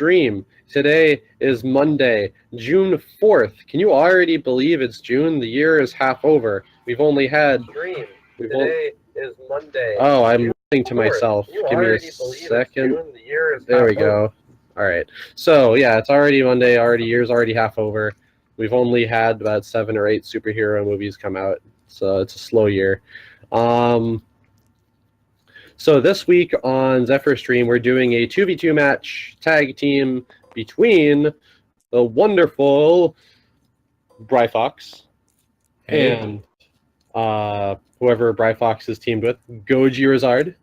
stream. Today is Monday, June 4th. Can you already believe it's June? The year is half over. We've only had... Today is Monday. Oh, I'm listening to myself. Give me a second. There we go. All right. So, yeah, it's already Monday, year's already half over. We've only had about 7 or 8 superhero movies come out, so it's a slow year. So this week on Zephyr Stream, we're doing a 2v2 match tag team between the wonderful Bryfox and whoever Bryfox is teamed with, Goji Rizard.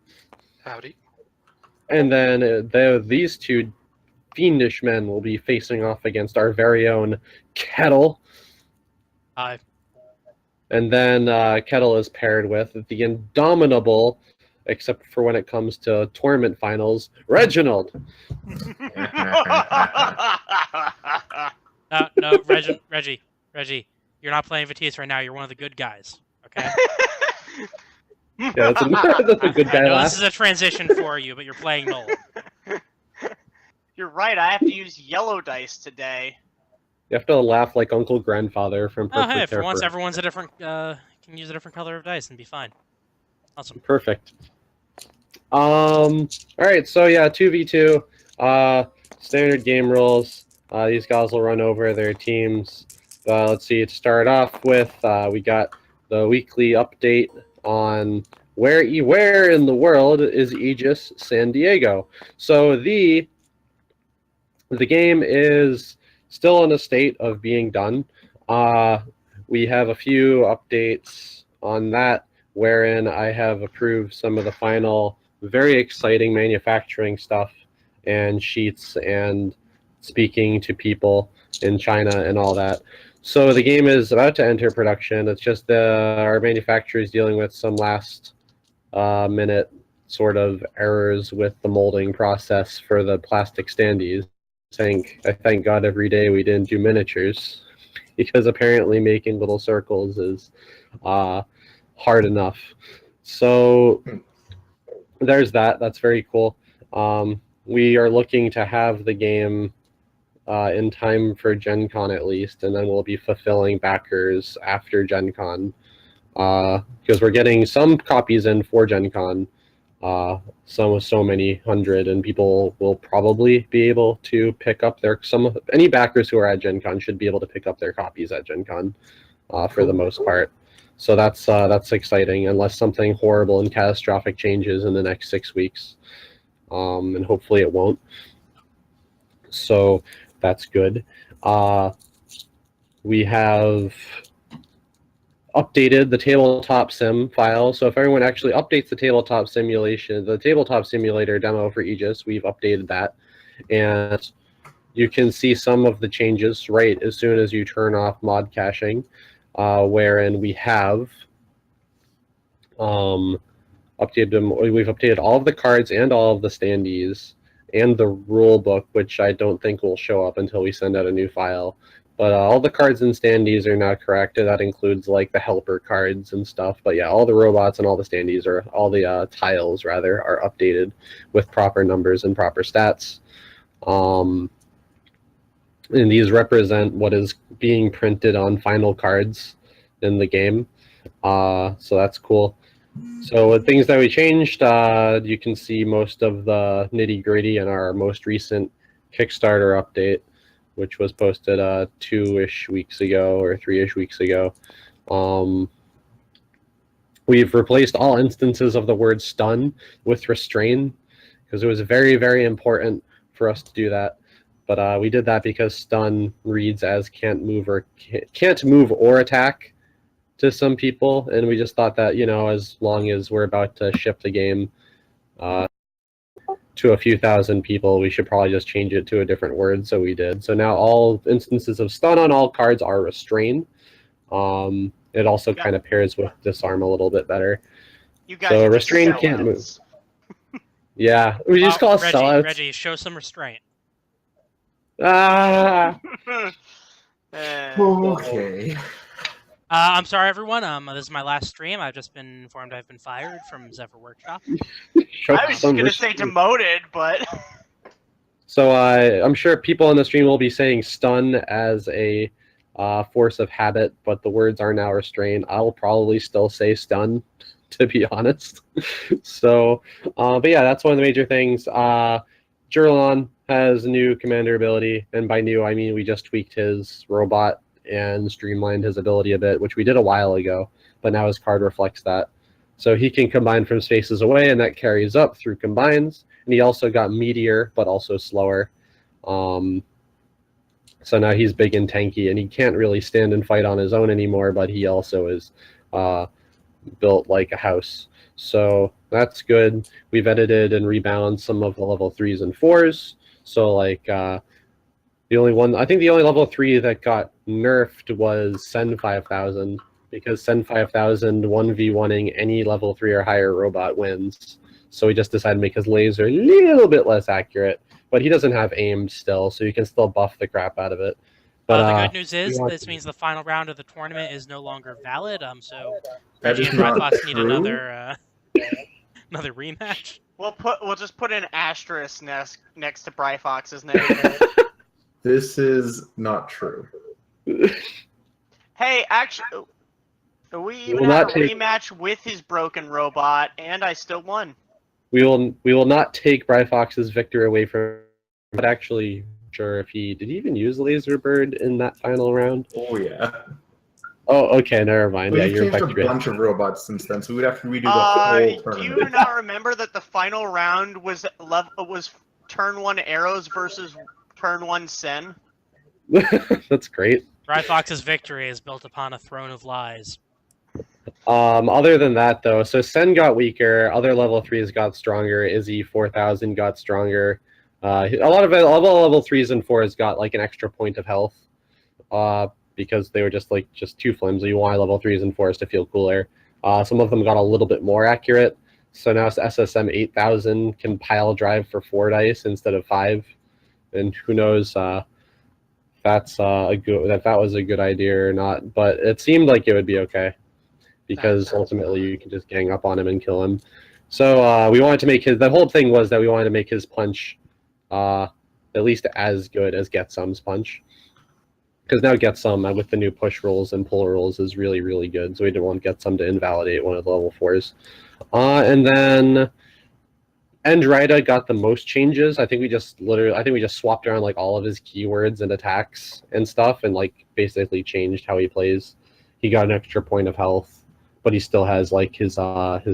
Howdy. And then these two fiendish men will be facing off against our very own Kettle. Hi. And then Kettle is paired with the indomitable, except for when it comes to tournament finals, Reginald. No, Reggie, you're not playing Vatisse right now. You're one of the good guys. Okay. Yeah, that's a good guy. I know this is a transition for you, but you're playing Nolan. You're right. I have to use yellow dice today. You have to laugh like Uncle Grandfather from Perfect. Oh, hey, for once, everyone's a different. Can use a different color of dice and be fine. Awesome. Perfect. All right. So yeah, 2v2. Standard game rules. These guys will run over their teams. Let's see. To start off with, we got the weekly update on where in the world is AEGIS San Diego. So the game is still in a state of being done. We have a few updates on that, wherein I have approved some of the final very exciting manufacturing stuff and sheets and speaking to people in China and all that. So the game is about to enter production. It's just our manufacturer is dealing with some last minute sort of errors with the molding process for the plastic standees. I thank God every day we didn't do miniatures, because apparently making little circles is hard enough. So there's that. That's very cool. We are looking to have the game in time for Gen Con at least, and then we'll be fulfilling backers after Gen Con, because we're getting some copies in for Gen Con, so many hundred, and people will probably be able to pick up any backers who are at Gen Con should be able to pick up their copies at Gen Con for the most part. So that's exciting, unless something horrible and catastrophic changes in the next 6 weeks, and hopefully it won't. So that's good. We have updated the tabletop sim file. So if everyone actually updates the tabletop simulator demo for AEGIS, we've updated that. And you can see some of the changes right as soon as you turn off mod caching, wherein we have updated them. We've updated all of the cards and all of the standees and the rule book, which I don't think will show up until we send out a new file. But all the cards and standees are now corrected. That includes like the helper cards and stuff. But yeah, all the robots and all the standees, or all the tiles rather, are updated with proper numbers and proper stats. And these represent what is being printed on final cards in the game. So that's cool. So with things that we changed, you can see most of the nitty-gritty in our most recent Kickstarter update, which was posted 2-ish weeks ago or 3-ish weeks ago. We've replaced all instances of the word stun with restrain, because it was very, very important for us to do that. But we did that because stun reads as can't move or attack to some people, and we just thought that, as long as we're about to ship the game to a few thousand people, we should probably just change it to a different word, so we did. So now all instances of stun on all cards are restrain. It also kind of pairs with disarm a little bit better. So restrain can't move. Yeah, we just call it sellouts. Reggie, show some restraint. Okay. I'm sorry, everyone. This is my last stream. I've just been informed I've been fired from Zephyr Workshop. I was just going to say demoted, but... So I'm sure people on the stream will be saying stun as a force of habit, but the words are now restrained. I'll probably still say stun, to be honest. So, but yeah, that's one of the major things. Jurlon has a new commander ability, and by new I mean we just tweaked his robot and streamlined his ability a bit, which we did a while ago, but now his card reflects that. So he can combine from spaces away, and that carries up through combines. And he also got Meteor, but also slower. So now he's big and tanky, and he can't really stand and fight on his own anymore, but he also is built like a house. So that's good. We've edited and rebalanced some of the level 3s and 4s. So like the only level 3 that got nerfed was Sen 5000, because Sen 5000 1v1ing any level 3 or higher robot wins. So we just decided to make his laser a little bit less accurate, but he doesn't have aim still, so you can still buff the crap out of it. But the good news is this means the final round of the tournament is no longer valid. So That Reggie is and not Ryfox need true. another another rematch. We'll just put an asterisk next to Bryfox's name. This is not true. Hey, actually, we even will had not a take- rematch with his broken robot, and I still won. we will not take Bryfox's victory away from him. But actually sure if he did he even use Laser Bird in that final round. Oh yeah. Oh, okay, never mind. Well, Yeah, you've you're changed a victory. bunch of robots since then, so we'd have to redo the whole Do tournament. you not remember that the final round was turn 1 arrows versus turn 1 Sen? That's great. Ryfox's victory is built upon a throne of lies. Other than that, though, so Sen got weaker. Other level 3s got stronger. Izzy 4000 got stronger. A lot of level 3s and 4s got like an extra point of health, because they were just too flimsy. You want level 3s and 4s to feel cooler. Some of them got a little bit more accurate. So now SSM 8000 can pile drive for 4 dice instead of 5, and who knows that was a good idea or not. But it seemed like it would be okay, because ultimately you can just gang up on him and kill him. So we wanted to make the whole thing was that we wanted to make his punch at least as good as Getsum's punch. Because now Getsum, with the new push rules and pull rules, is really, really good. So we didn't want Getsum to invalidate one of the level 4s. And then Endrida got the most changes. I think we just swapped around like all of his keywords and attacks and stuff, and like basically changed how he plays. He got an extra point of health, but he still has like his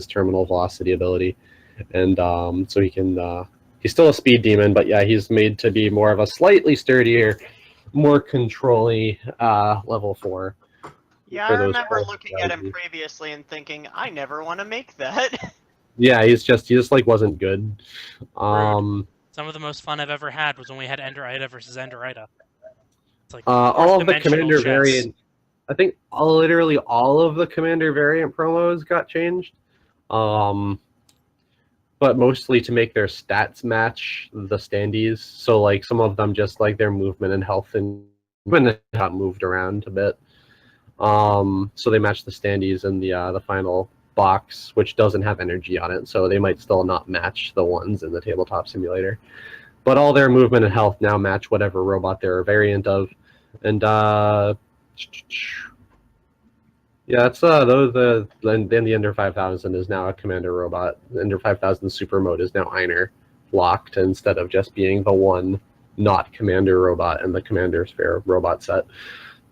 terminal velocity ability, and so he can. He's still a speed demon, but yeah, he's made to be more of a slightly sturdier, more controlly level 4. Yeah, For I those remember calls, looking at him previously and thinking, I never want to make that. Yeah, he just like wasn't good. Some of the most fun I've ever had was when we had Enderita versus Enderita. It's like all of the fourth-dimensional commander chess. variant. I think literally all of the commander variant promos got changed. But mostly to make their stats match the standees. So like some of them just like their movement and health and movement got moved around a bit. So they match the standees in the final box, which doesn't have energy on it, so they might still not match the ones in the tabletop simulator. But all their movement and health now match whatever robot they're a variant of. And yeah, that's then the Ender 5000 is now a commander robot. The Ender 5000 super mode is now Einer locked instead of just being the one not commander robot in the commander sphere robot set.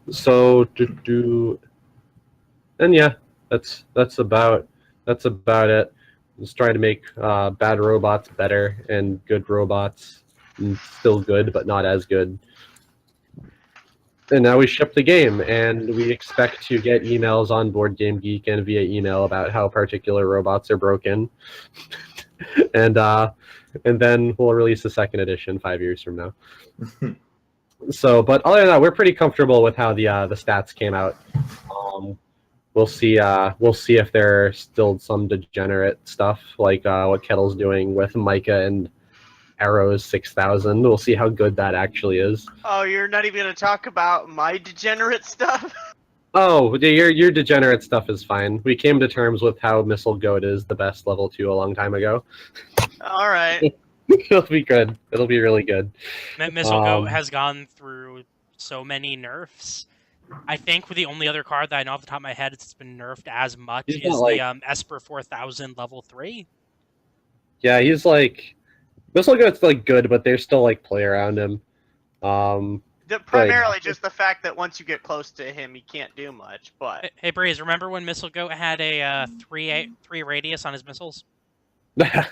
So and yeah, that's about it. Just try to make bad robots better and good robots still good but not as good. And now we ship the game, and we expect to get emails on Board Game Geek and via email about how particular robots are broken. and then we'll release the second edition 5 years from now. So, but other than that, we're pretty comfortable with how the stats came out. We'll see if there's still some degenerate stuff like what Kettle's doing with Micah and Arrows 6000. We'll see how good that actually is. Oh, you're not even going to talk about my degenerate stuff? Oh, your degenerate stuff is fine. We came to terms with how Missile Goat is the best level 2 a long time ago. Alright. It'll be good. It'll be really good. Missile Goat has gone through so many nerfs. I think the only other card that I know off the top of my head that's been nerfed as much He's is not, the Esper 4000 level 3. Yeah, he's like Missile Goat's like good, but there's still like play around him. Primarily just the fact that once you get close to him, he can't do much. But Hey Breeze, remember when Missile Goat had a 3 radius on his missiles? Yeah,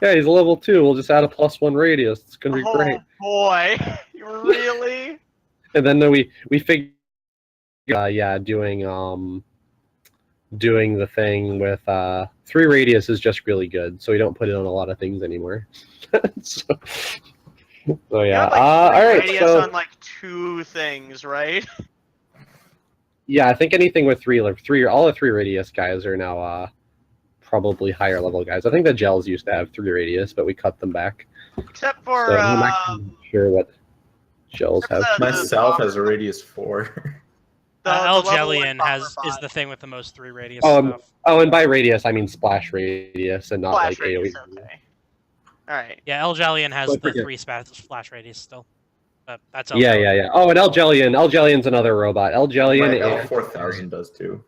he's a level 2. We'll just add a +1 radius. It's gonna be great. Oh boy, really? And then we figured, doing the thing with 3 radius is just really good, so we don't put it on a lot of things anymore. so yeah. You have, like, All right. radius So on like 2 things, right? yeah, I think anything with all the 3 radius guys are now probably higher level guys. I think the gels used to have 3 radius, but we cut them back. Except for So I'm not sure what gels have. Myself has a radius 4. Algelian is the thing with the most 3 radius stuff. Oh, and by radius I mean splash radius and not Flash like radius, AoE. okay. Alright. Yeah, Algelian has But the forget- 3 splash radius still. But that's Yeah. Oh, and Algelian's another robot. My Algelian L4000 does too.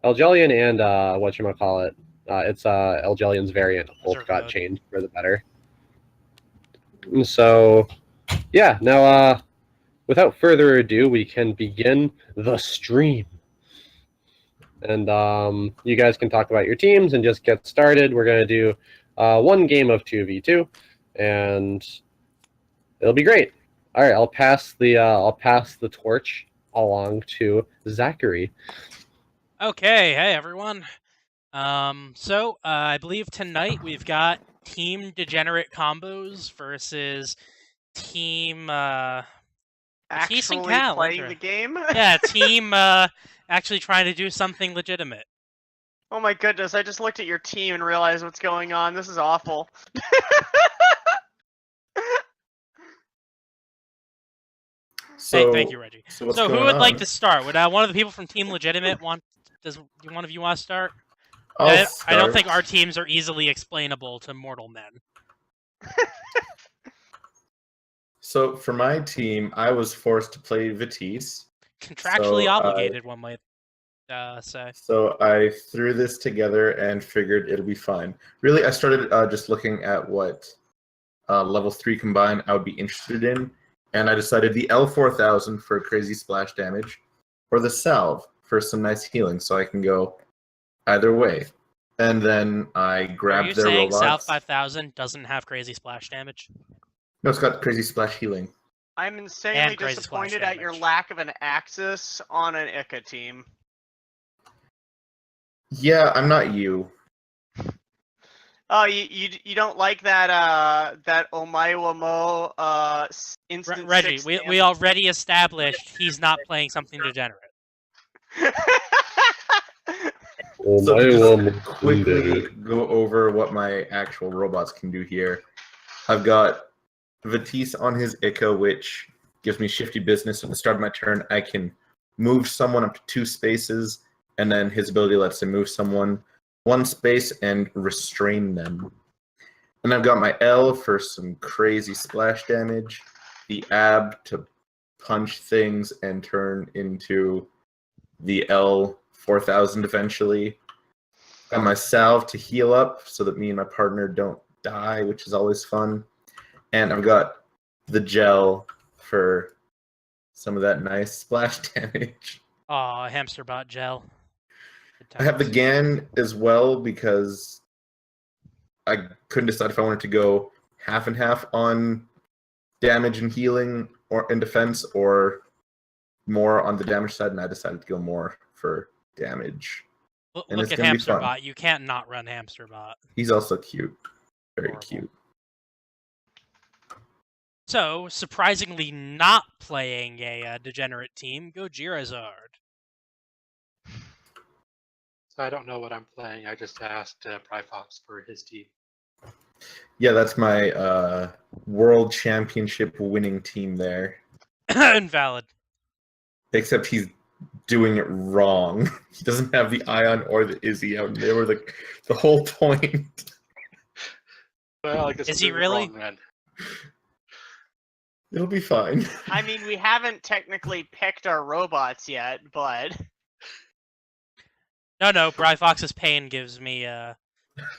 and whatchamacallit, it's Algelian's variant both got Mode. changed for the better. And so yeah, now without further ado, we can begin the stream. And you guys can talk about your teams and just get started. We're gonna do 1 game of 2v2, and it'll be great. All right, I'll pass the torch along to Zachary. Okay, hey everyone. I believe tonight we've got Team Degenerate Combos versus Team Actually Cal, playing the game? yeah, Team actually trying to do something legitimate. Oh my goodness, I just looked at your team and realized what's going on. This is awful. Thank you, Reggie. So, Who would like to start? Would one of the people from Team Legitimate want? Does one of you want to start? I don't think our teams are easily explainable to mortal men. So for my team, I was forced to play Vitesse. Contractually obligated, one might say. So I threw this together and figured it'll be fine. Really, I started just looking at what level 3 combine I would be interested in, and I decided the L4000 for crazy splash damage, or the Salve for some nice healing, so I can go either way. And then I grabbed their robots. Are you saying Salve 5000 doesn't have crazy splash damage? No, it's got crazy splash healing. I'm insanely And crazy disappointed splash at your damage. lack of an Axis on an Ica team. Yeah, I'm not you. Oh, you don't like that that Omaiwamo instant Reggie, 6 we already established he's not playing something degenerate. So just quickly go over what my actual robots can do here. I've got Vitesse on his Ica, which gives me shifty business. At the start of my turn, I can move someone up to 2 spaces, and then his ability lets him move someone 1 space and restrain them. And I've got my L for some crazy splash damage, the Ab to punch things and turn into the L4000 eventually. Got my Salve to heal up so that me and my partner don't die, which is always fun. And I've got the Gel for some of that nice splash damage. Aw, Hamsterbot Gel. I have the Gan as well because I couldn't decide if I wanted to go half and half on damage and healing or in defense or more on the damage side, and I decided to go more for damage. And Look it's at gonna be fun. Hamsterbot. You can't not run Hamsterbot. He's also cute. Very Adorable. cute. So, surprisingly not playing a degenerate team, go Girazard. So I don't know what I'm playing. I just asked Bryfox for his team. Yeah, that's my world championship winning team there. Invalid. Except he's doing it wrong. He doesn't have the Ion or the Izzy out, and they were the whole point. Well, I guess Is I'm he doing it really? wrong then. It'll be fine. I mean, we haven't technically picked our robots yet, but No, Bry Fox's pain gives me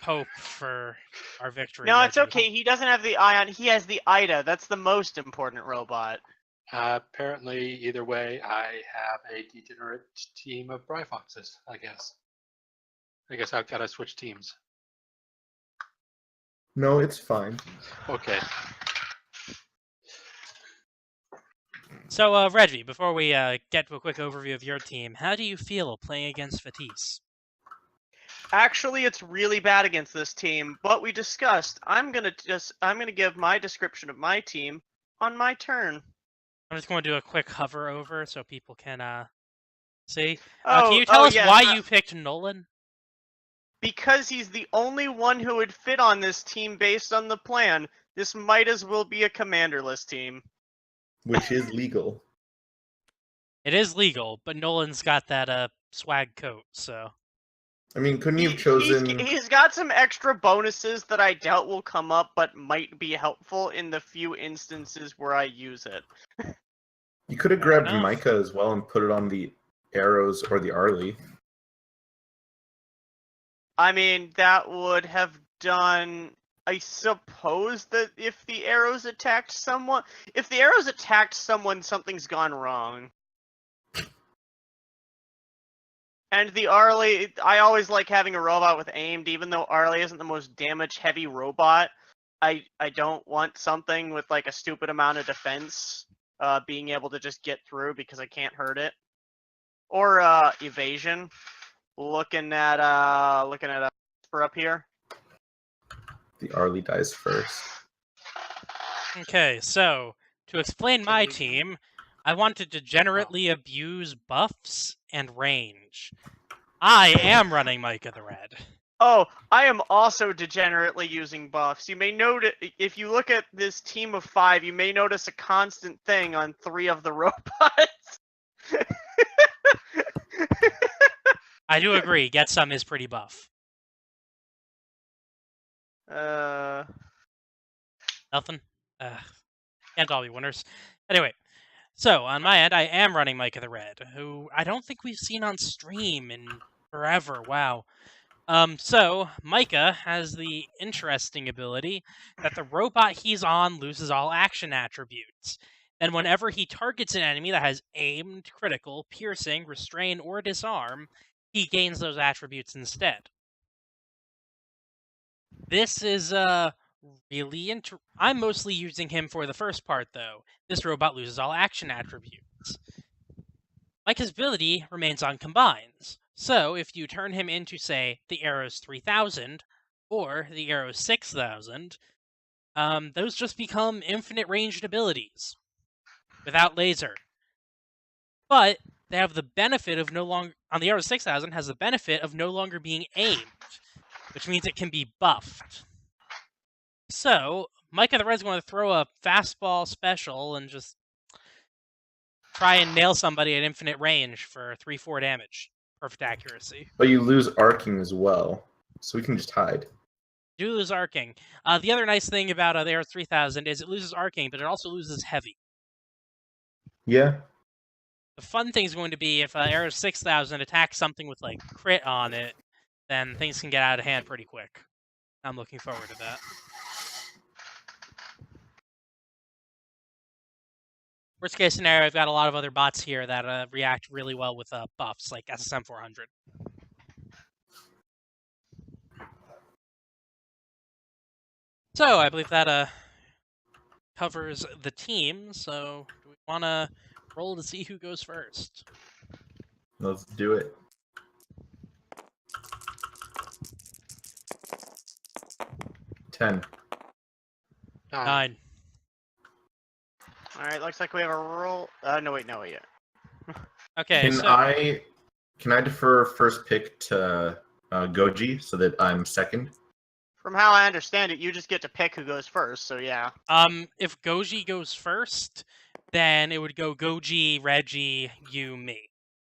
hope for our victory. no, it's Reggie. okay. He doesn't have the Ion. He has the Ida. That's the most important robot. Apparently, either way, I have a degenerate team of Bryfoxes, I guess. I guess I've got to switch teams. No, it's fine. Okay. So, Reggie, before we get to a quick overview of your team, how do you feel playing against Fatisse? Actually, it's really bad against this team, but we discussed. I'm gonna give my description of my team on my turn. I'm just going to do a quick hover over so people can see. Oh, can you tell us yes, why you picked Nolan? Because he's the only one who would fit on this team based on the plan. This might as well be a commanderless team. Which is legal. It is legal, but Nolan's got that swag coat, so. I mean, couldn't you have chosen... He's got some extra bonuses that I doubt will come up, but might be helpful in the few instances where I use it. You could have grabbed enough. Micah as well and put it on the arrows or the Arlie. I mean, that would have done... I suppose that if the arrows attacked someone... If the arrows attacked someone, something's gone wrong. And the Arlie... I always like having a robot with aimed, even though Arlie isn't the most damage-heavy robot. I don't want something with, like, a stupid amount of defense being able to just get through because I can't hurt it. Or evasion. Looking at for up here. The Arlie dies first. Okay, so to explain my team, I want to degenerately abuse buffs and range. I am running Micah the Red. Oh, I am also degenerately using buffs. You may note if you look at this team of 5, you may notice a constant thing on 3 of the robots. I do agree, Get Some is pretty buff. Nothing? Can't all be winners. Anyway, so on my end, I am running Micah the Red, who I don't think we've seen on stream in forever. Wow. So Micah has the interesting ability that the robot he's on loses all action attributes. And whenever he targets an enemy that has aimed, critical, piercing, restrain, or disarm, he gains those attributes instead. This is really I'm mostly using him for the first part, though. This robot loses all action attributes. Micah's ability remains on combines. So if you turn him into, say, the Arrows 3000 or the Arrows 6000, those just become infinite ranged abilities without laser. But they have the benefit of no longer, on the Arrows 6000, has the benefit of no longer being aimed, which means it can be buffed. So Micah the Red's going to throw a fastball special and just try and nail somebody at infinite range for 3-4 damage. Perfect accuracy. But you lose arcing as well, so we can just hide. You do lose arcing. The other nice thing about the Arrows 3000 is it loses arcing, but it also loses heavy. Yeah. The fun thing is going to be if Arrows 6000 attacks something with like crit on it, then things can get out of hand pretty quick. I'm looking forward to that. Worst case scenario, I've got a lot of other bots here that react really well with buffs, like SSM 400. So, I believe that covers the team, so do we want to roll to see who goes first? Let's do it. Ten. 9. Alright, looks like we have a roll. No, wait. Okay, Can I defer first pick to Goji so that I'm second? From how I understand it, you just get to pick who goes first, so yeah. If Goji goes first, then it would go Goji, Reggie, you, me.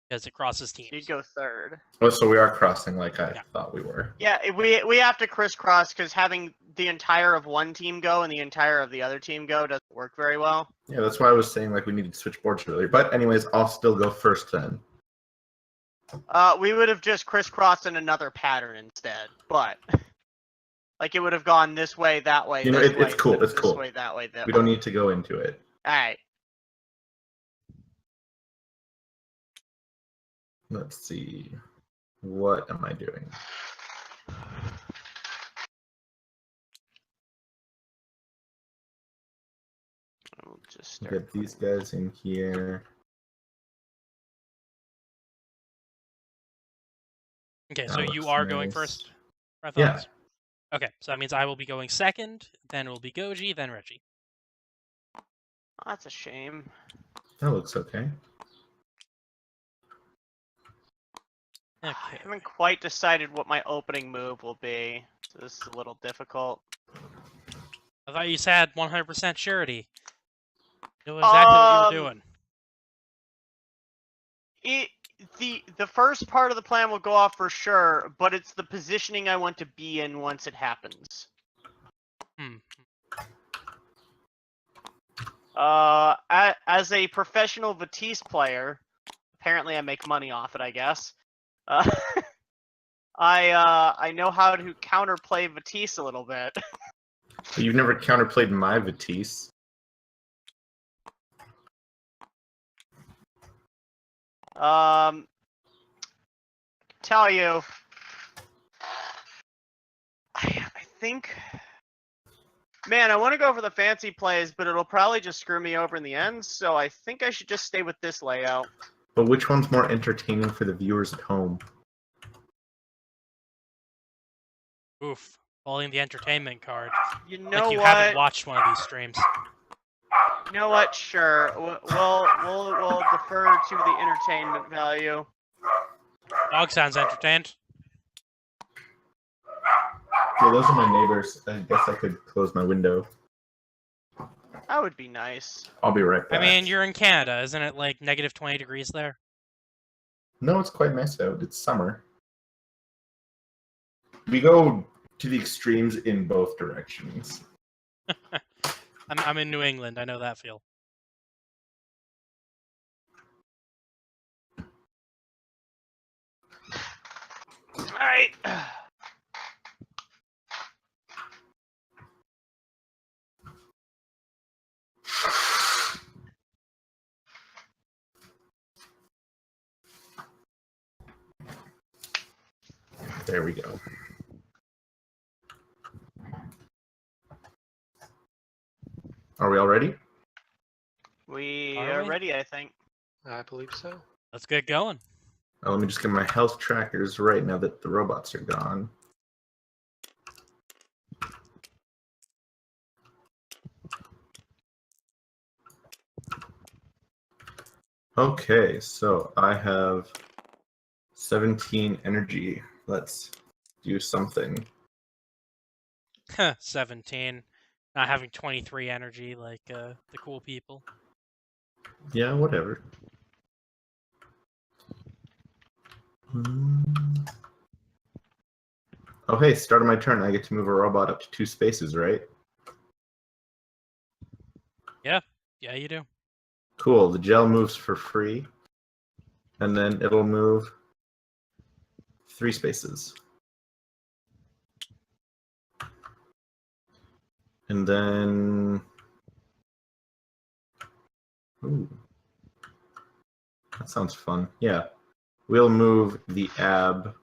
Because it crosses teams. You'd go third. Oh, so we are crossing like I thought we were. Yeah, we have to crisscross because having the entire of one team go and the entire of the other team go doesn't work very well. Yeah, that's why I was saying like we needed to switch boards earlier. But anyways, I'll still go first then. We would have just crisscrossed in another pattern instead, but like it would have gone this way, that way. You know, this it's way, cool. It's this cool. way, that way, that We way. don't need to go into it. All right. Let's see. What am I doing? We'll just start. Get these guys in here. Okay, That so you looks are going nice. first, Breath Yeah. Hawks? Okay, so that means I will be going second, then it will be Goji, then Reggie. Oh, that's a shame. That looks okay. I Okay. haven't quite decided what my opening move will be, so this is a little difficult. I thought you said 100% surety. You know exactly what you were doing. The first part of the plan will go off for sure, but it's the positioning I want to be in once it happens. As a professional Vatisse player, apparently I make money off it, I guess. I know how to counterplay Vatisse a little bit. But you've never counterplayed my Vatisse. Tell you, I think, man, I want to go for the fancy plays, but it'll probably just screw me over in the end. So I think I should just stay with this layout. But which one's more entertaining for the viewers at home? Oof. Pulling the entertainment card. You know Like you what? haven't watched one of these streams. You know what? Sure. We'll defer to the entertainment value. Dog sounds entertained. Yeah, those are my neighbors. I guess I could close my window. That would be nice. I'll be right back. I mean, you're in Canada, isn't it like negative 20 degrees there? No, it's quite nice out. It's summer. We go to the extremes in both directions. I'm in New England. I know that feel. All right. There we go. Are we all ready? We Are are we? ready, I think. I believe so. Let's get going. Let me just get my health trackers right now that the robots are gone. Okay, so I have 17 energy. Let's do something. 17. Not having 23 energy like the cool people. Yeah, whatever. Oh, hey, start of my turn. I get to move a robot up to 2 spaces, right? Yeah, you do. Cool. The gel moves for free. And then it'll move 3 spaces. And then... Ooh. That sounds fun. Yeah. We'll move the ab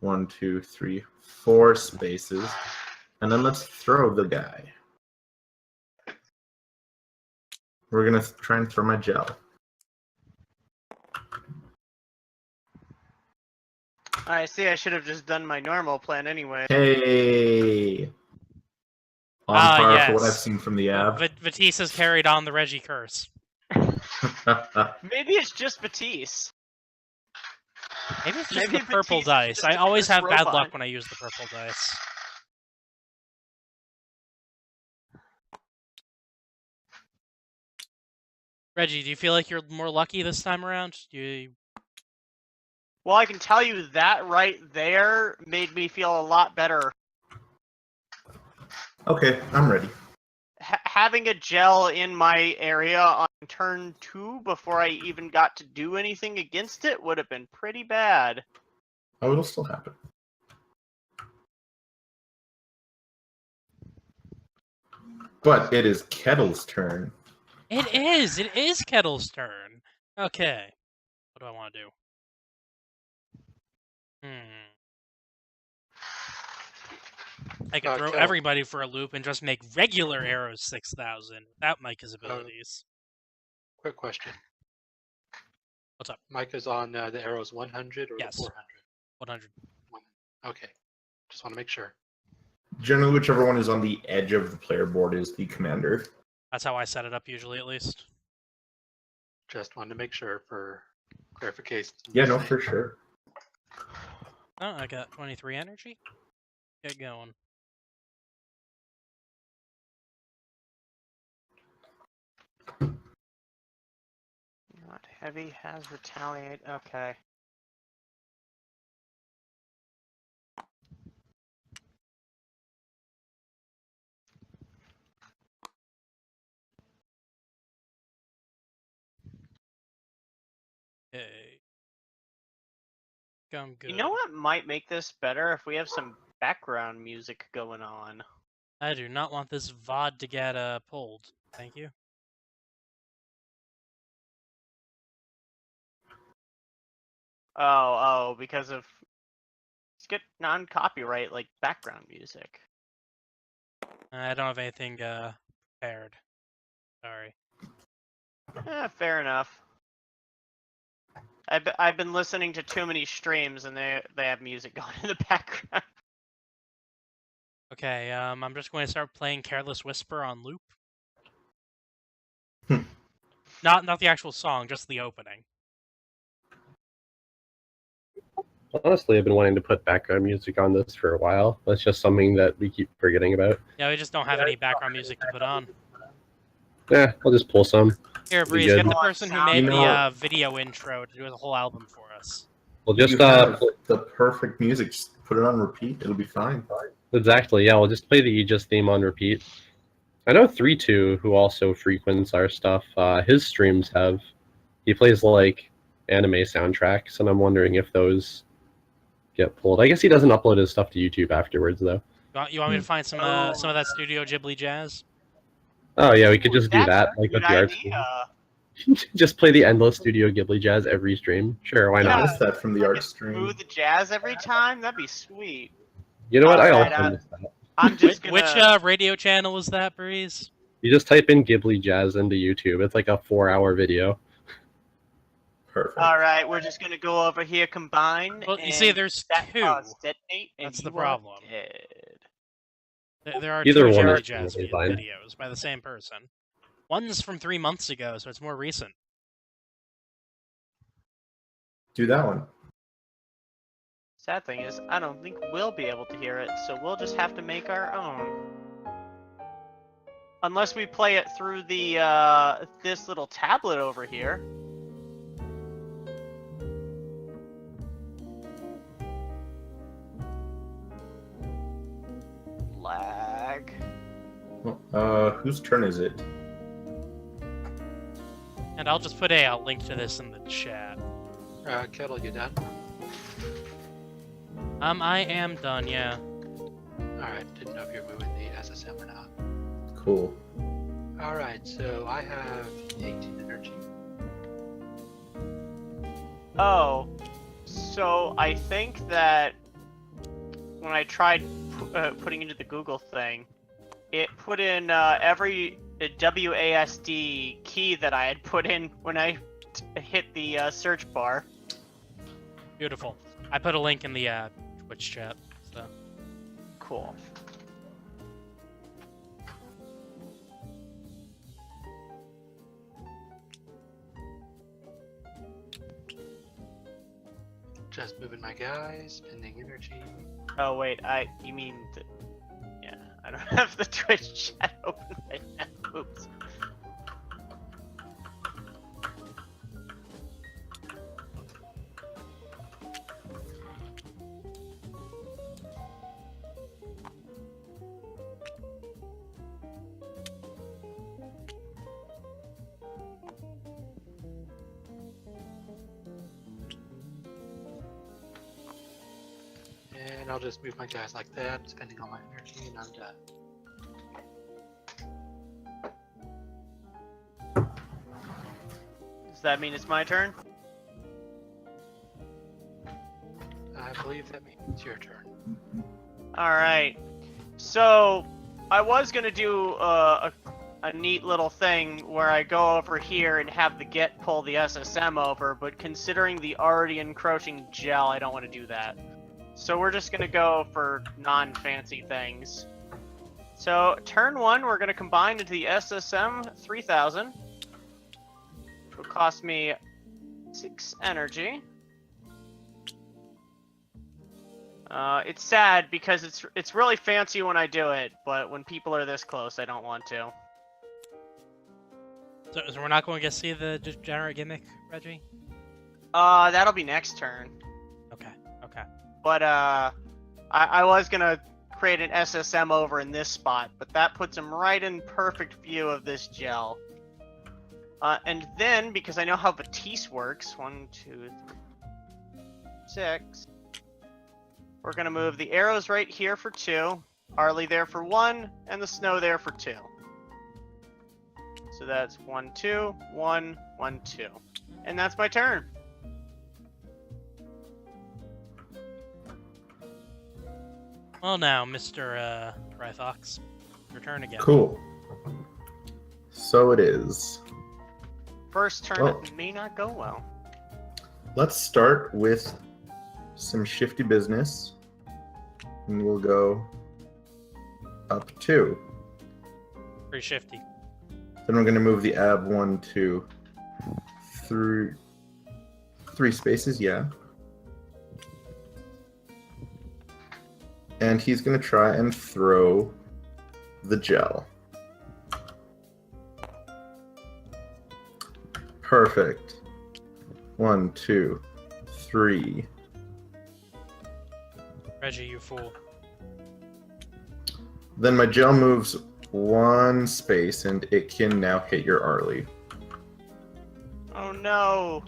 1, 2, 3, 4 spaces. And then let's throw the guy. We're going to try and throw my gel. I see. I should have just done my normal plan anyway. Hey! On par for what yes. I've seen from the ab. Vatisse has carried on the Reggie curse. Maybe it's just Vatisse. Maybe it's just Maybe the purple Vatisse is dice. just I a always cursed have bad robot. luck when I use the purple dice. Reggie, do you feel like you're more lucky this time around? Well, I can tell you that right there made me feel a lot better. Okay, I'm ready. Having a gel in my area on turn 2 before I even got to do anything against it would have been pretty bad. Oh, it'll still happen. But it is Kettle's turn. It is. It is Kettle's turn. Okay. What do I want to do? I could throw Kettle. everybody for a loop and just make regular arrows 6,000 without Micah's abilities. Quick question. What's up? Micah's on the arrows 100 or Yes. the 400? 100. Okay. Just want to make sure. Generally, whichever one is on the edge of the player board is the commander. That's how I set it up usually, at least. Just wanted to make sure for clarification. Yeah, no, for sure. Oh, I got 23 energy. Get going. Not heavy has retaliate. Okay. Okay. I'm good. You know what might make this better if we have some background music going on. I do not want this VOD to get pulled. Thank you. Oh, because of let's get non-copyright like background music. I don't have anything prepared. Sorry. Fair enough. I've been listening to too many streams and they have music going in the background. Okay, I'm just going to start playing Careless Whisper on loop. Not the actual song, just the opening. Honestly, I've been wanting to put background music on this for a while. That's just something that we keep forgetting about. Yeah, we just don't have any background music to put on. Yeah, I'll just pull some. Here, Be Breeze, good. get the person who made You know- the video intro to do the whole album for us. We'll just You have the perfect music. Just put it on repeat. It'll be fine. exactly, yeah, we'll just play the Aegis theme on repeat. I know 3-2, who also frequents our stuff, his streams he plays like anime soundtracks, and I'm wondering if those get pulled. I guess he doesn't upload his stuff to YouTube afterwards, though. You want me to find some of that Studio Ghibli jazz? Oh yeah, we could just do That's that, a like with good the art idea. stream. Just play the endless Studio Ghibli jazz every stream. Sure, why I not? noticed that from the art stream. Smooth the jazz every time. That'd be sweet. You know what? I Alright, also missed that. I'm just gonna. Which radio channel is that, Breeze? You just type in Ghibli jazz into YouTube. It's like a 4-hour video. Perfect. All right, we're just gonna go over here, combine. Well, you see, and there's that two. caused detonate, and That's you the are problem. dead. There are Either two one Ghibli is jazz totally fine. videos by the same person. One's from 3 months ago, so it's more recent. Do that one. Sad thing is, I don't think we'll be able to hear it, so we'll just have to make our own. Unless we play it through the this little tablet over here. Lag. Whose turn is it? And I'll just put a link to this in the chat. Kettle, you done? I am done, yeah. Alright, didn't know if you're moving the SSM or not. Cool. Alright, so I have 18 energy. Oh, so I think that when I tried putting into the Google thing, it put in every WASD key that I had put in when I hit the search bar. Beautiful. I put a link in the Twitch chat. So. Cool. Just moving my guys, pending energy. Oh wait, you mean yeah, I don't have the Twitch chat open right now. Oops. And I'll just move my guys like that, spending all my energy, and I'm done. Does that mean it's my turn? I believe that means it's your turn. Alright. So, I was gonna do a neat little thing where I go over here and have the Get pull the SSM over, but considering the already encroaching gel, I don't want to do that. So we're just gonna go for non-fancy things. So, turn 1, we're gonna combine into the SSM 3000. Which will cost me 6 energy. It's sad because it's really fancy when I do it, but when people are this close, I don't want to. So we're not going to see the degenerate gimmick, Reggie? That'll be next turn. Okay, okay. But I was gonna create an SSM over in this spot, but that puts him right in perfect view of this gel. And then, because I know how Batiste works, 1, 2, 3, 6. We're gonna move the arrows right here for 2, Harley there for 1, and the snow there for 2. So that's 1, 2, 1, 1, 2. And that's my turn. Well now, Mr. Bryfox, your turn again. Cool. So it is. First turn Well, it may not go well. let's start with some shifty business. And we'll go up 2. Pretty shifty. Then we're going to move the ab 1, 2, 3 spaces, yeah. And he's going to try and throw the gel. Perfect. 1, 2, 3. Reggie, you fool. Then my gel moves 1 space, and it can now hit your Arlie. Oh no!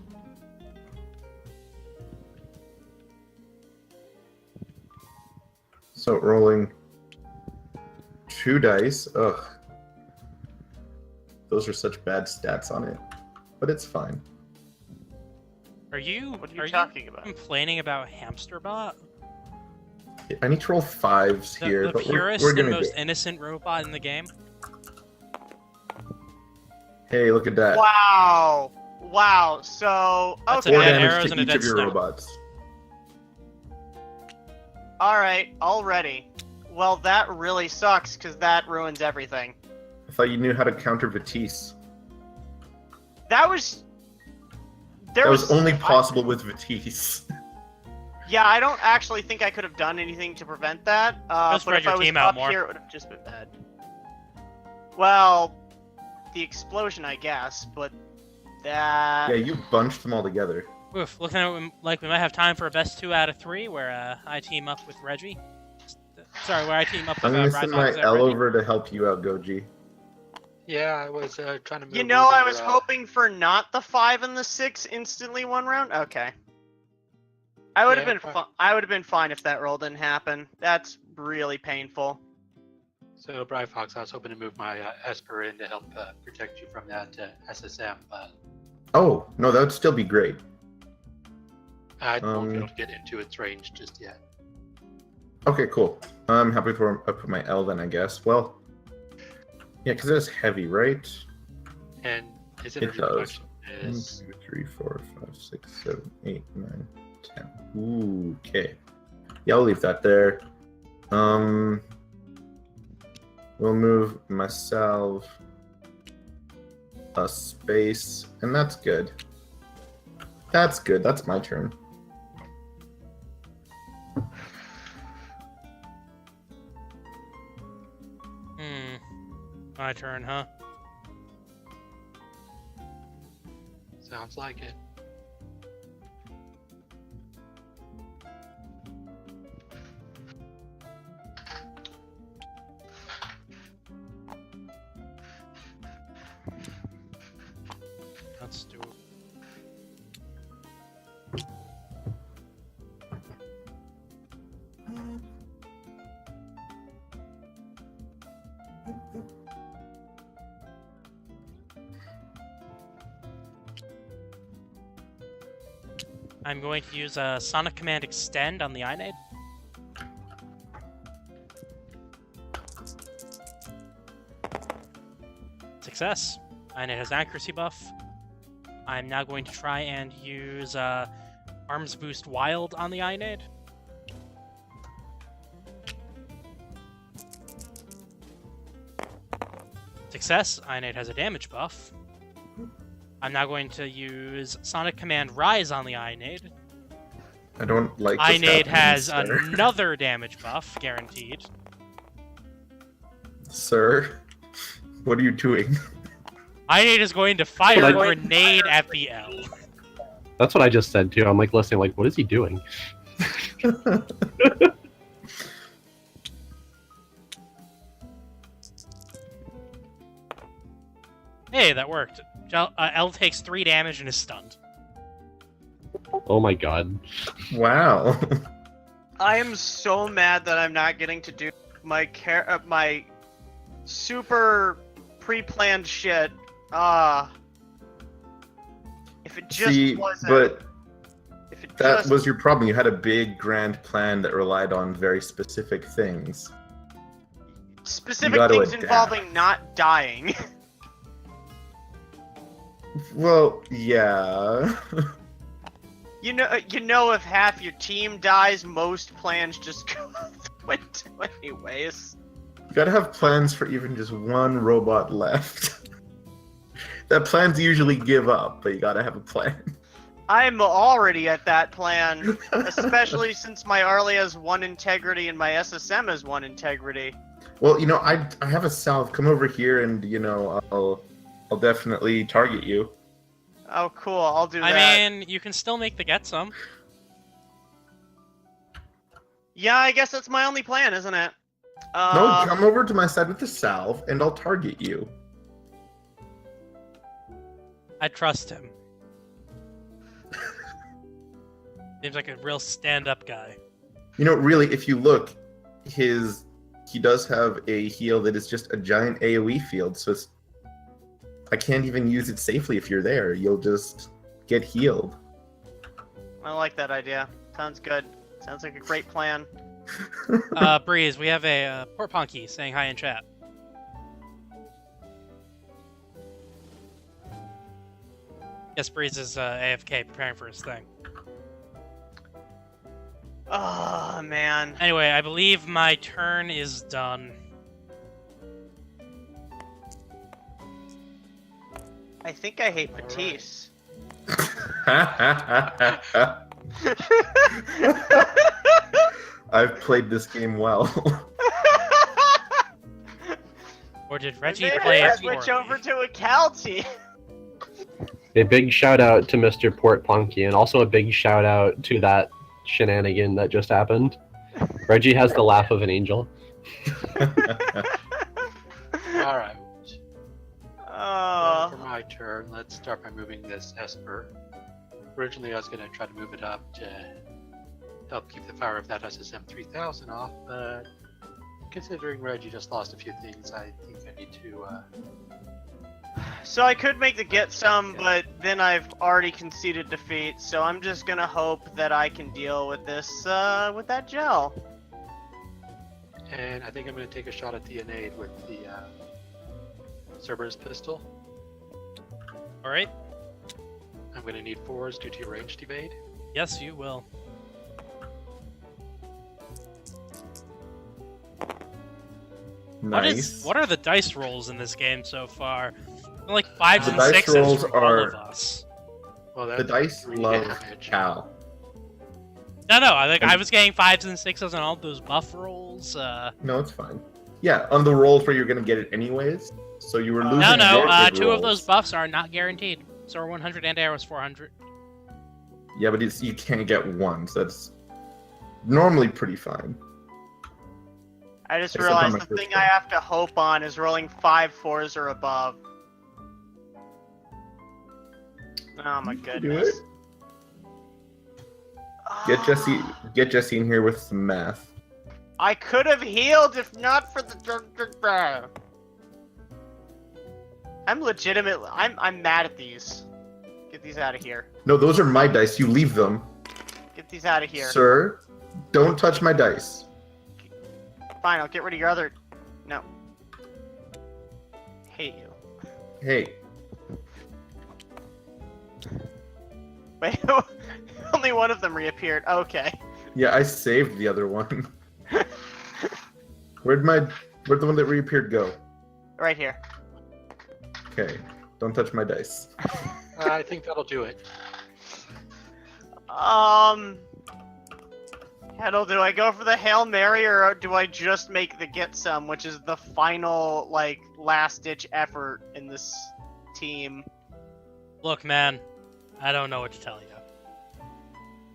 So rolling 2 dice. Ugh. Those are such bad stats on it. But it's fine. Are you What are you talking about? complaining about Hamsterbot? I need to roll 5s here, The but purest we're and gonna most do. innocent robot in the game? Hey, look at that. Wow! Wow, so... That's okay. 4 a dead damage arrows to and a each dead of your snow. robots. Alright, already. Well, that really sucks, because that ruins everything. I thought you knew how to counter Batiste. That was... There That was only possible with Batiste. Yeah, I don't actually think I could have done anything to prevent that. Just But spread if your I was team out up more. here, it would have just been bad. Well, the explosion, I guess, but that... Yeah, you bunched them all together. Oof, looking like we might have time for a best 2 out of 3, where I team up with Reggie. Sorry, where I team up I'm with gonna send Bryfox my and L Reggie. over to help you out, Goji. Yeah, I was trying to move. You know, I over, was hoping for not the 5 and the 6 instantly one round. Okay. I would have Yeah, been I would have been fine if that roll didn't happen. That's really painful. So, Bryfox, I was hoping to move my Esper in to help protect you from that SSM, but Oh, no, that would still be great. I won't be able to get into its range just yet. Okay, cool. I'm happy for I put my L then, I guess. Well, yeah, because it's heavy, right? And his It energy does. production 1, is 2, 3, 4, 5, 6, 7, 8, 9, 10. Ooh, okay. Yeah, I'll leave that there. We'll move myself a space, and that's good. That's good. That's my turn. My turn, huh? sounds like it. Let's do it. I'm going to use a Sonic Command Extend on the Inade. Success. Inade has an accuracy buff. I'm now going to try and use Arms Boost Wild on the Inade. Success. Inade has a damage buff. I'm now going to use Sonic Command Rise on the Inade. I don't like this Inade happening, has sir. another damage buff, guaranteed. Sir, what are you doing? Inade is going to fire Well, a I- grenade at the L. That's what I just said too. I'm like listening, like, what is he doing? Hey, that worked. L takes 3 damage and is stunned. Oh my god. Wow. I am so mad that I'm not getting to do my my super pre-planned shit. If it just See, wasn't. but if it that just was your problem. You had a big, grand plan that relied on very specific things. specific gotta things adapt. involving not dying. Well, yeah. You know, if half your team dies, most plans just go through anyways. You gotta have plans for even just one robot left. That plans usually give up, but you gotta have a plan. I'm already at that plan, especially since my Arlie has 1 integrity and my SSM has 1 integrity. Well, you know, I have a salve. Come over here, and you know, I'll definitely target you. Oh, cool. I'll do I that. mean, you can still make the get some. Yeah, I guess that's my only plan, isn't it? No, come over to my side with the salve, and I'll target you. I trust him. Seems like a real stand-up guy. You know, really, if you look, he does have a heal that is just a giant AoE field, so I can't even use it safely if you're there. You'll just get healed. I like that idea. Sounds good. Sounds like a great plan. Breeze, we have a Port Punky saying hi in chat. Yes, Breeze is AFK preparing for his thing. Oh, man. Anyway, I believe my turn is done. I think I hate Matisse. I've played this game well. Or did Reggie Maybe play I it switch for over me? to a Cal team. A big shout out to Mr. Port Punky, and also a big shout out to that shenanigan that just happened. Reggie has the laugh of an angel. All right. Oh. For my turn, let's start by moving this Esper. Originally, I was going to try to move it up to help keep the fire of that SSM 3000 off, but considering Reggie just lost a few things, I think I need to. So I could make the get some, but then I've already conceded defeat, so I'm just gonna hope that I can deal with this, with that gel. And I think I'm going to take a shot at the Inade with the Cerberus pistol. Alright. I'm going to need 4s due to your ranged evade. Yes, you will. Nice. What are the dice rolls in this game so far? They're like 5s The and dice 6s rolls from all are- of us. Well, The that's dice 3 love damage. Cal. No, I was getting 5s and 6s on all those buff rolls. No, it's fine. Yeah, on the rolls where you're gonna get it anyways. So you were losing. No, your good 2 of those rolls. buffs are not guaranteed. So are 100 and arrows 400. Yeah, but you can't get one, so that's normally pretty fine. I just Except on realized my the first thing one. I have to hope on is rolling 5 4s or above. Oh my Do goodness. it. Get Jesse in here with some math. I could have healed if not for the. I'm legitimately. I'm mad at these. Get these out of here. No, those are my dice. You leave them. Get these out of here. Sir, don't touch my dice. Fine, I'll get rid of your other... No. Hate you. Hey, Wait, only one of them reappeared. Okay. yeah, I saved the other one. Where'd the one that reappeared go? Right here. Okay, don't touch my dice. I think that'll do it. Kettle, do I go for the Hail Mary or do I just make the Get Some, which is the final, like, last-ditch effort in this team? Look, man, I don't know what to tell you.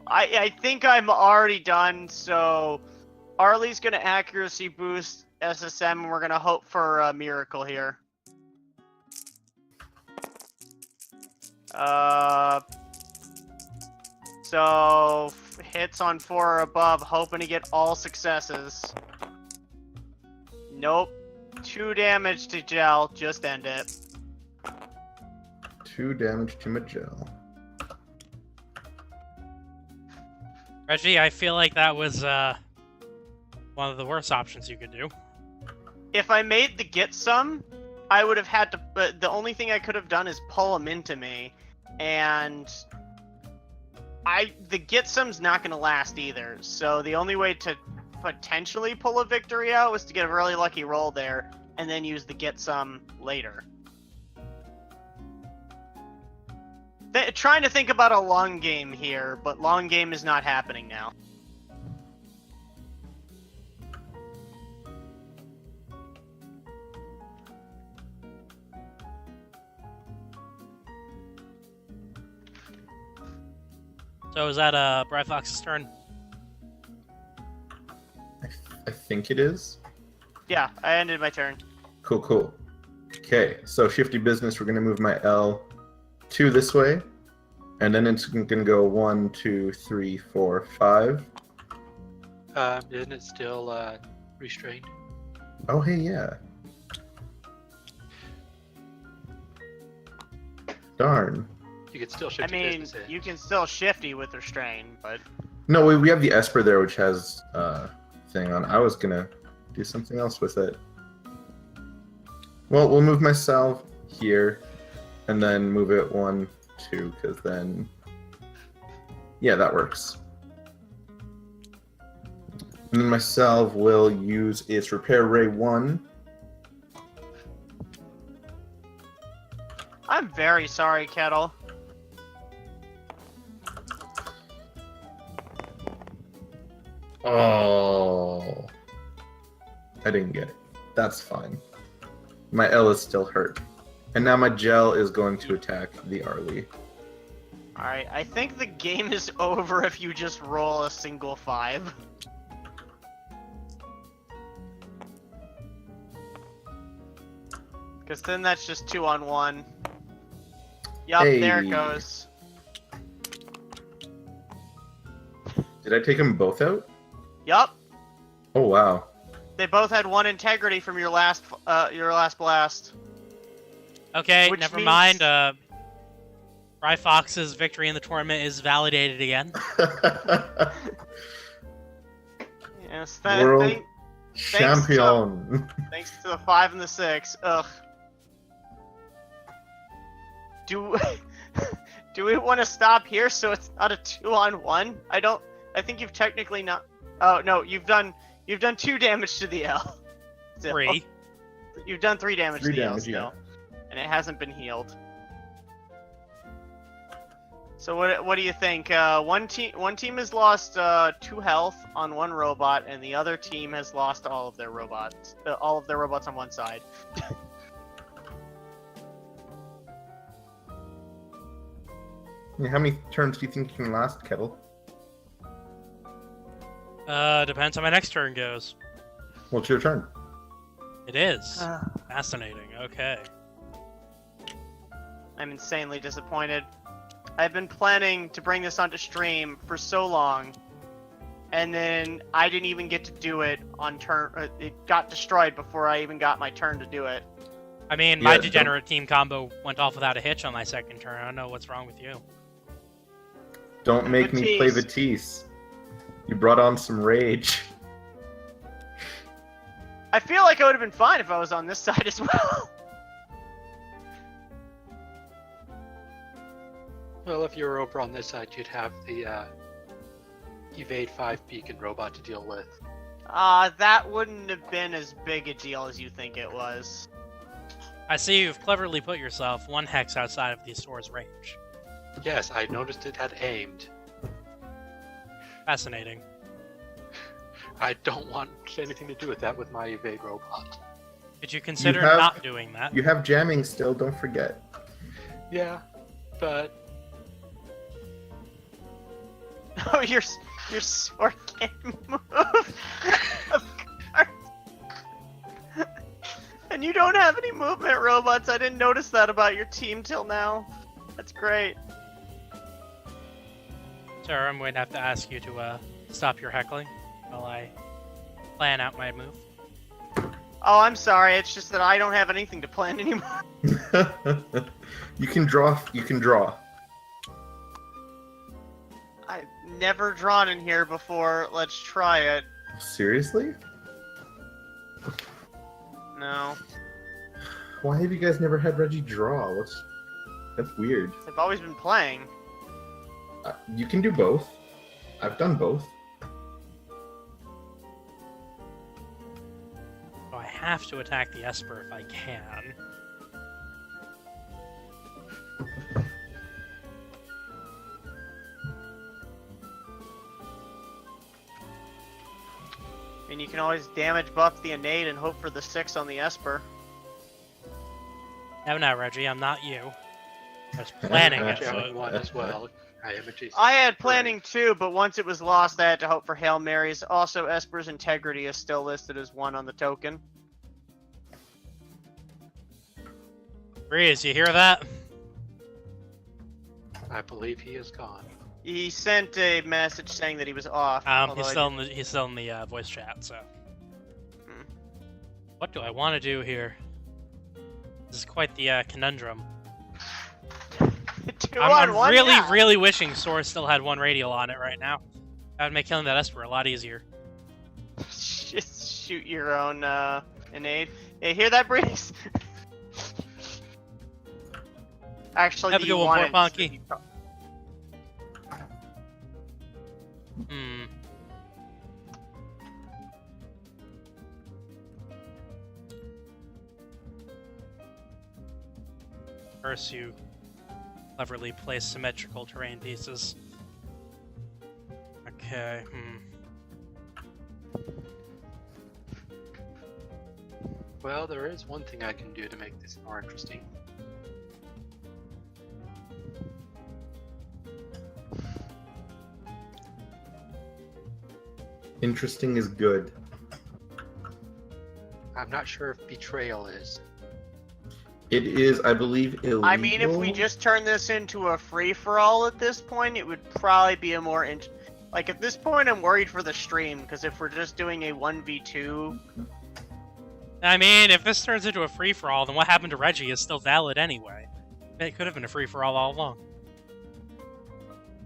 I think I'm already done, so Arlie's gonna accuracy boost SSM, and we're gonna hope for a miracle here. So hits on 4 or above, hoping to get all successes. Nope. 2 damage to Gel, just end it. 2 damage to Magel. Reggie, I feel like that was one of the worst options you could do. If I made the Get Some, I would have had to, but the only thing I could have done is pull him into me, and the Get Some's not going to last either, so the only way to potentially pull a victory out was to get a really lucky roll there, and then use the Get Some later. Trying to think about a long game here, but long game is not happening now. So is that Bright Fox's turn? I think it is. Yeah, I ended my turn. Cool. Okay, so shifty business, we're gonna move my L 2 this way, and then it's gonna go 1, 2, 3, 4, 5. Isn't it still restrained? Oh, hey, yeah. Darn. You could still I shift your mean, business in. you can still shifty with restrain, but No, we have the Esper there, which has thing on. I was gonna do something else with it. Well, we'll move myself here, and then move it 1, 2, because then... Yeah, that works. And then myself will use its Repair Ray 1. I'm very sorry, Kettle. Oh. I didn't get it. That's fine. My L is still hurt. And now my Gel is going to attack the Arlie. Alright, I think the game is over if you just roll a single 5. Because then that's just 2 on 1. Yup, there it Hey. goes. Did I take them both out? Yup, Oh, wow. they both had 1 integrity from your last blast. Okay, Which never means- mind. Bright Fox's victory in the tournament is validated again. Yes, World Champion. thanks to the 5 and the 6. Ugh. Do we want to stop here so it's not a 2 on 1? I think you've technically not. Oh no, you've done 2 damage to the L. Still. 3. You've done 3 damage 3 to the L damage, still, and it hasn't been healed. So what do you think? One team has lost 2 health on 1 robot, and the other team has lost all of their robots. All of their robots on one side. Yeah, how many turns do you think you can last, Kettle? Depends how my next turn goes. Well, it's your turn. It is. Fascinating. Okay. I'm insanely disappointed. I've been planning to bring this onto stream for so long, and then I didn't even get to do it on turn. It got destroyed before I even got my turn to do it. I mean, my Yeah, degenerate team combo went off without a hitch on my second turn. I don't know what's wrong with you. Don't make me play Batiste. Batiste. You brought on some rage. I feel like I would have been fine if I was on this side as well. Well, if you were over on this side, you'd have the evade 5 beacon robot to deal with. That wouldn't have been as big a deal as you think it was. I see you've cleverly put yourself 1 hex outside of the store's range. Yes, I noticed it had aimed. Fascinating. I don't want anything to do with that with my evade robot. Did you consider have- not doing that? You have jamming still, don't forget. Yeah, but Oh, your sword can't move. Of course. And you don't have any movement robots. I didn't notice that about your team till now. That's great. Sir, I'm going to have to ask you to stop your heckling while I plan out my move. Oh, I'm sorry. It's just that I don't have anything to plan anymore. You can draw. You can draw. I've never drawn in here before. Let's try it. Seriously? No. Why have you guys never had Reggie draw? That's weird. I've always been playing. You can do both. I've done both. So I have to attack the Esper if I can. I mean, you can always damage buff the innate and hope for the 6 on the Esper. No, Reggie, I'm not you. I was planning I'm it. jamming So 1 as well. I am a Jason. I had planning too, but once it was lost, I had to hope for Hail Marys. Also, Esper's integrity is still listed as 1 on the token. Breeze, you hear that? I believe he is gone. He sent a message saying that he was off. although He's I still in the voice chat. So, what do I want to do here? This is quite the conundrum. didn't- I'm 2-on-1, really, yeah. really wishing Source still had 1 radial on it right now. That would make killing that Esper a lot easier. Just shoot your own innate. Hey, hear that, Breeze? Actually, Have a do you good one, want poor it? Funky. Hmm. First, you cleverly place symmetrical terrain pieces. Okay, Well, there is one thing I can do to make this more interesting. Interesting is good. I'm not sure if betrayal is. It is, I believe, illegal. I mean, if we just turn this into a free-for-all at this point, it would probably be a more like, at this point, I'm worried for the stream, because if we're just doing a 1v2... I mean, if this turns into a free-for-all, then what happened to Reggie is still valid anyway. It could have been a free-for-all all along.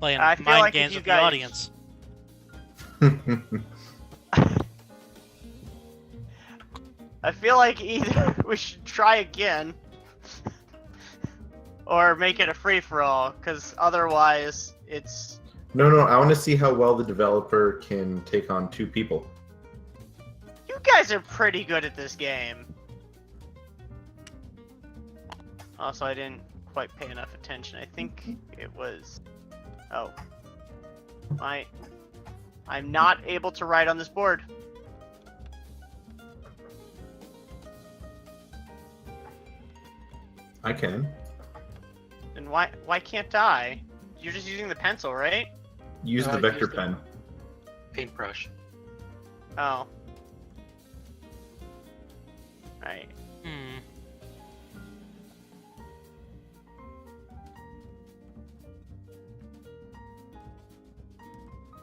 Playing I feel mind like if games you with guys- the audience. I feel like either we should try again, or make it a free-for-all, because otherwise, it's... No, I want to see how well the developer can take on 2 people. You guys are pretty good at this game. Also, I didn't quite pay enough attention. I think it was... Oh. I'm not able to write on this board. I can. Then why can't I? You're just using the pencil, right? Use the Use vector the- pen. Paintbrush. Oh. Right.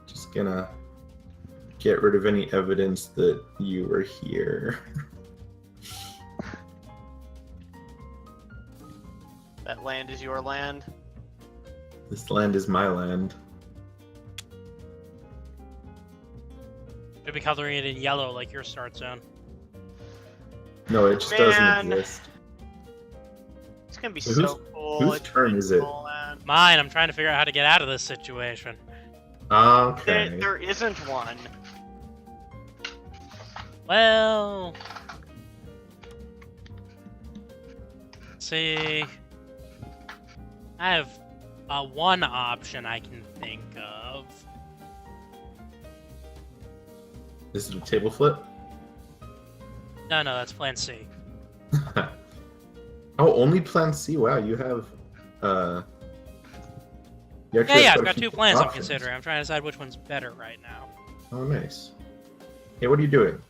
Just gonna get rid of any evidence that you were here. That land is your land. This land is my land. be coloring it in yellow like your start zone. No, it just Man. doesn't exist. It's gonna be Whose- so cool. whose It's turn is it? cool, man. Mine, I'm trying to figure out how to get out of this situation. Okay. There isn't one. Well... see... I have one option I can think of. This is a table flip? No, that's plan C. Oh, only plan C. Wow, you have you actually Yeah, have I've quite got a few two plans I'm options. considering. I'm trying to decide which one's better right now. Oh, nice. Hey, what are you doing?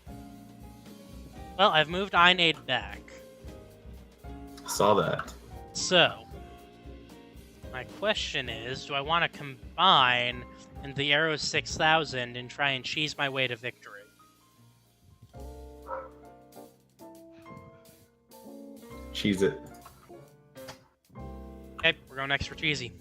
Well, I've moved Einade back. Saw that. So, my question is, do I want to combine into the Arrow 6000 and try and cheese my way to victory? Cheese it. Okay, we're going extra cheesy.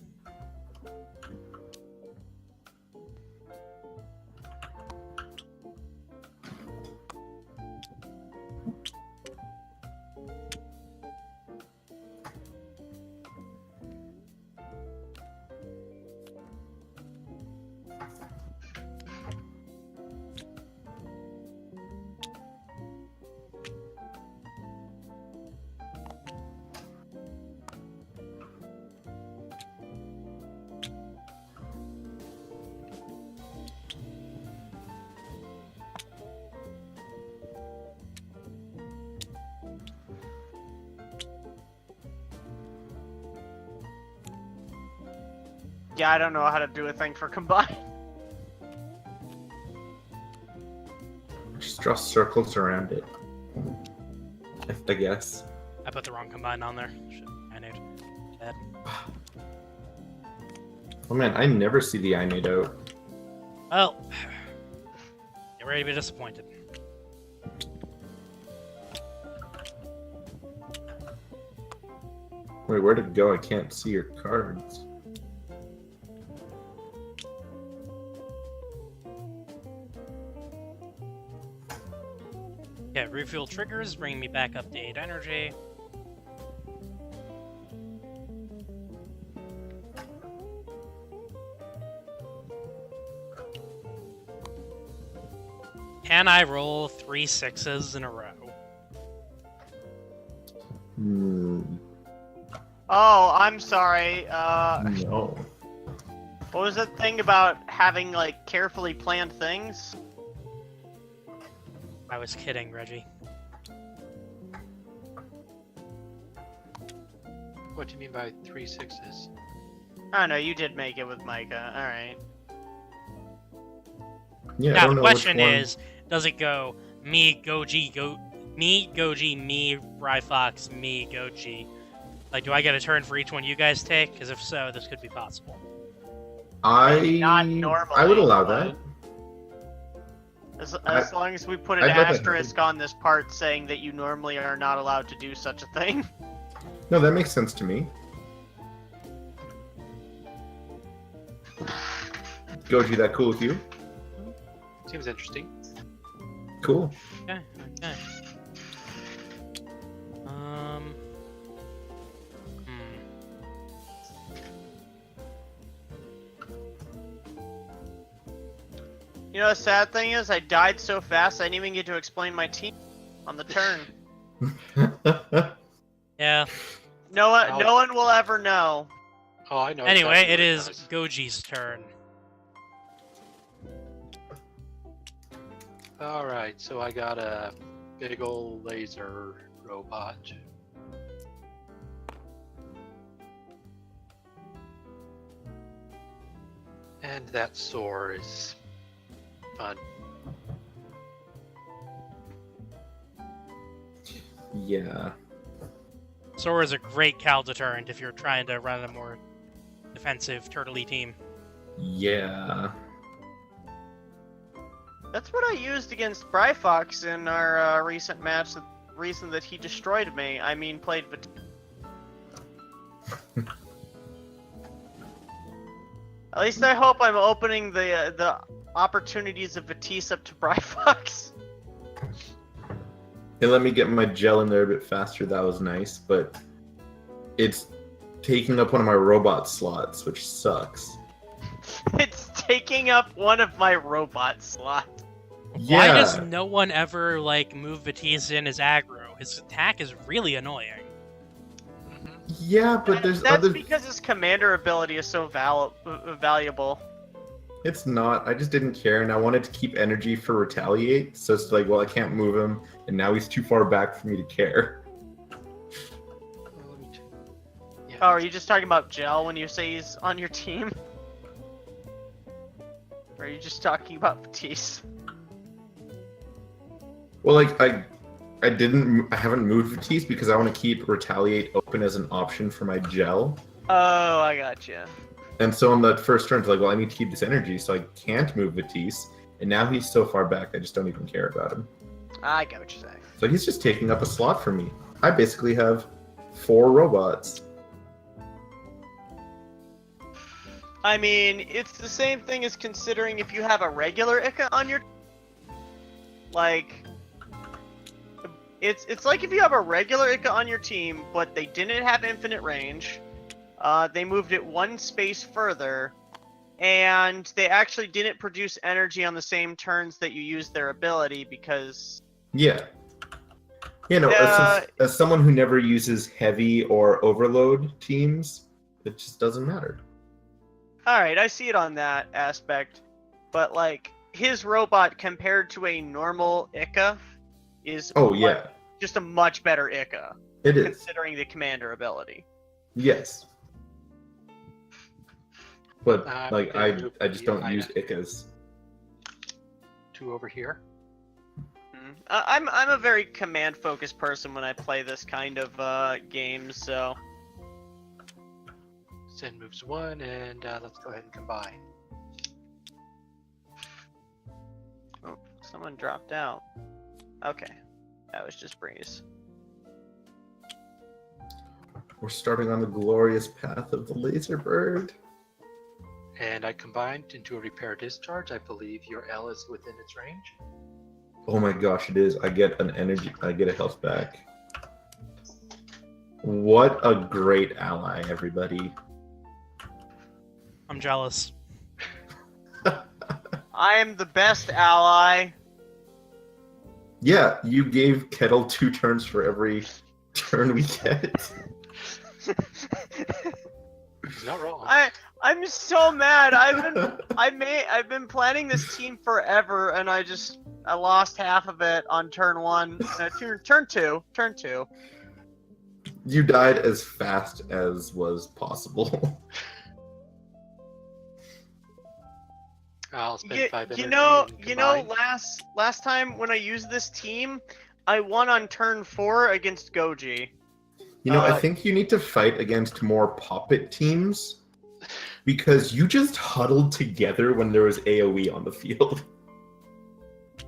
Yeah, I don't know how to do a thing for combine. Just draw circles around it. I guess. I put the wrong combine on there. Shit, Einade. Bad. Oh man, I never see the Einade out. Well, get ready to be disappointed. Wait, where'd it go? I can't see your cards. Okay, refuel triggers, bringing me back up to 8 energy. Can I roll 3 6s in a row? Oh, I'm sorry. No. What was that thing about having, like, carefully planned things? I was kidding, Reggie. What do you mean by 3 6s? Oh, no, you did make it with Micah. Alright. Yeah, I Now don't the know which question one. is, does it go me, Goji, me, Goji, me, Ryfox, me, Goji? Like, do I get a turn for each one you guys take? Because if so, this could be possible. Not normally, I would allow but- that. As long as we put an I'd let that asterisk on this part saying that you normally are not allowed to do such a thing. No, that makes sense to me. Goji, that cool with you? Seems interesting. Cool. Okay. You know, the sad thing is, I died so fast I didn't even get to explain my team on the turn. Yeah. No one will ever know. Oh, I know. Anyway, exactly it what is does. Goji's turn. Alright, so I got a big ol' laser robot. And that soar is fun. Yeah. Sora is a great Cal deterrent if you're trying to run a more defensive, turtley team. Yeah. That's what I used against Bryfox in our recent match. The reason that he destroyed me, I mean, played At least I hope I'm opening the opportunities of Batiste up to Bryfox. It let me get my gel in there a bit faster. That was nice, but it's taking up one of my robot slots, which sucks. It's taking up one of my robot slots. Yeah. Why does no one ever like move Batiste in as aggro? His attack is really annoying. Yeah, but there's That's other. because his commander ability is so valuable. It's not. I just didn't care, and I wanted to keep energy for retaliate. So it's like, well, I can't move him, and now he's too far back for me to care. Yeah. Oh, are you just talking about Gel when you say he's on your team? Or are you just talking about Batiste? Well, like I haven't moved Batiste because I want to keep retaliate open as an option for my gel. Oh, I gotcha. And so on that first turn, it's like, well, I need to keep this energy, so I can't move Batiste. And now he's so far back, I just don't even care about him. I get what you're saying. So he's just taking up a slot for me. I basically have 4 robots. I mean, it's the same thing as considering if you have a regular Ica on your... Like... It's like if you have a regular Ica on your team, but they didn't have infinite range. They moved it one space further, and they actually didn't produce energy on the same turns that you used their ability because... Yeah. You know, as someone who never uses heavy or overload teams, it just doesn't matter. Alright, I see it on that aspect, but like, his robot compared to a normal Ica is just a much better Ica. It is. Considering the commander ability. Yes. But like gonna move I just the don't Ida use Icas. 2 over here. I'm a very command focused person when I play this kind of game, so Sin moves 1, and let's go ahead and combine. oh, someone dropped out. Okay. That was just Breeze. We're starting on the glorious path of the laser bird. And I combined into a repair discharge. I believe your L is within its range. Oh my gosh, it is. I get a health back. What a great ally, everybody. I'm jealous. I am the best ally. Yeah, you gave Kettle 2 turns for every turn we get. He's not wrong. I'm so mad. I've been planning this team forever, and I lost half of it on turn 1. Turn 2. You died as fast as was possible. I'll spend 5 energy. You and know, combine. last time when I used this team, I won on turn 4 against Goji. You know, I think you need to fight against more Poppet teams because you just huddled together when there was AoE on the field.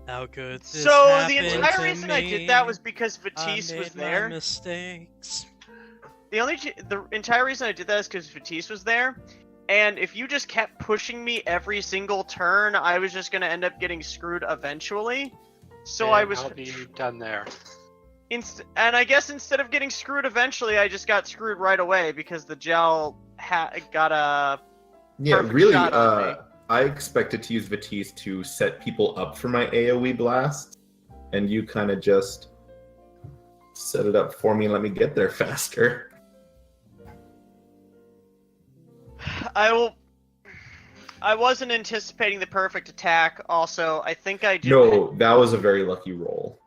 How could this So the happen entire to reason I me? did that was because I Batiste made was my there. mistakes. The entire reason I did that is because Batiste was there. And if you just kept pushing me every single turn, I was just gonna end up getting screwed eventually. So And I was I'll be done there. and I guess instead of getting screwed eventually, I just got screwed right away because the gel got a perfect really. shot on me. I expected to use Batiste to set people up for my AoE blast, and you kind of just set it up for me and let me get there faster. I wasn't anticipating the perfect attack. Also, I think I did. No, that was a very lucky roll.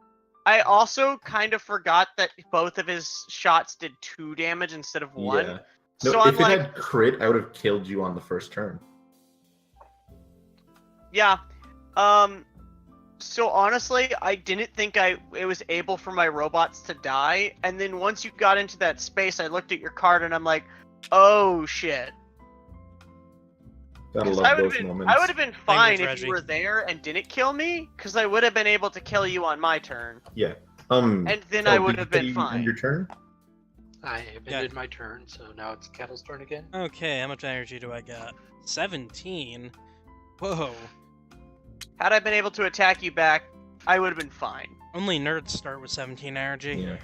I also kind of forgot that both of his shots did 2 damage instead of 1. Yeah. No, So if I'm it like, had crit, I would have killed you on the first turn. yeah. So honestly, I didn't think it was able for my robots to die. And then once you got into that space, I looked at your card and I'm like, oh shit. Gotta 'Cause love I would those have been, moments. I would have been fine if Reggie. you were there and didn't kill me, because I would have been able to kill you on my turn, Yeah. and then Phil, I would did have you say been you fine. end your turn? I ended my turn, so now it's Kettle's turn again. Okay, how much energy do I got? 17? Whoa. Had I been able to attack you back, I would have been fine. Only nerds start with 17 energy. Yeah.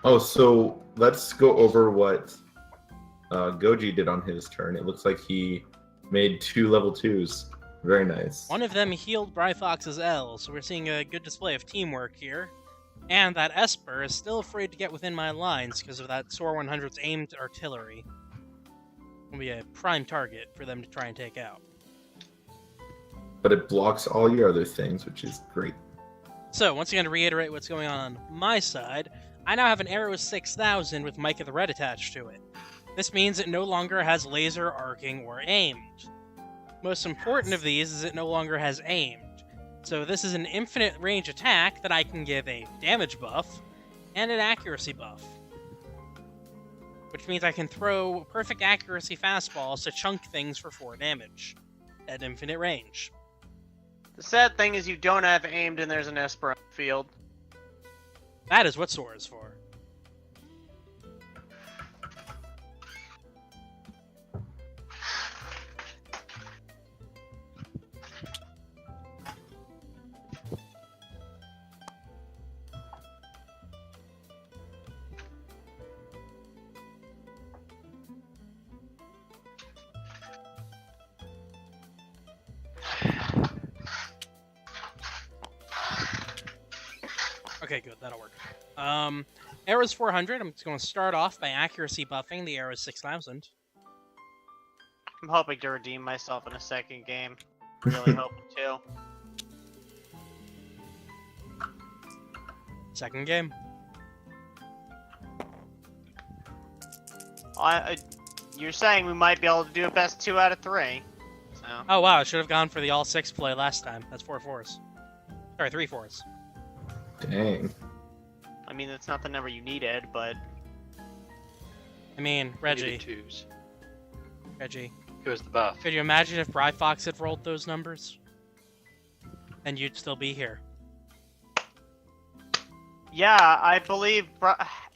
Oh, so let's go over what Goji did on his turn. It looks like he made 2 level 2s. Very nice. One of them healed Bryfox's L, so we're seeing a good display of teamwork here. And that Esper is still afraid to get within my lines because of that SOAR 100's aimed artillery. Will be a prime target for them to try and take out. But it blocks all your other things, which is great. So, once again, to reiterate what's going on my side, I now have an Arrow 6000 with Micah the Red attached to it. This means it no longer has laser, arcing, or aimed. Most important of these is it no longer has aimed. So this is an infinite range attack that I can give a damage buff and an accuracy buff. Which means I can throw perfect accuracy fastballs to chunk things for 4 damage at infinite range. The sad thing is you don't have aimed and there's an Esper on the field. That is what SOAR is for. Okay, good, that'll work. Arrows 400, I'm just going to start off by accuracy buffing the Arrows 6000. I'm hoping to redeem myself in a second game. Really hoping to. Second game. You're saying we might be able to do a best 2 out of 3. So. Oh wow, I should have gone for the all 6 play last time. That's 4 4s. Sorry, 3 4s. Dang. I mean, that's not the number you needed, but... I mean, Reggie. Twos. Reggie. It was the buff. Could you imagine if Bryfox had rolled those numbers? And you'd still be here. Yeah, I believe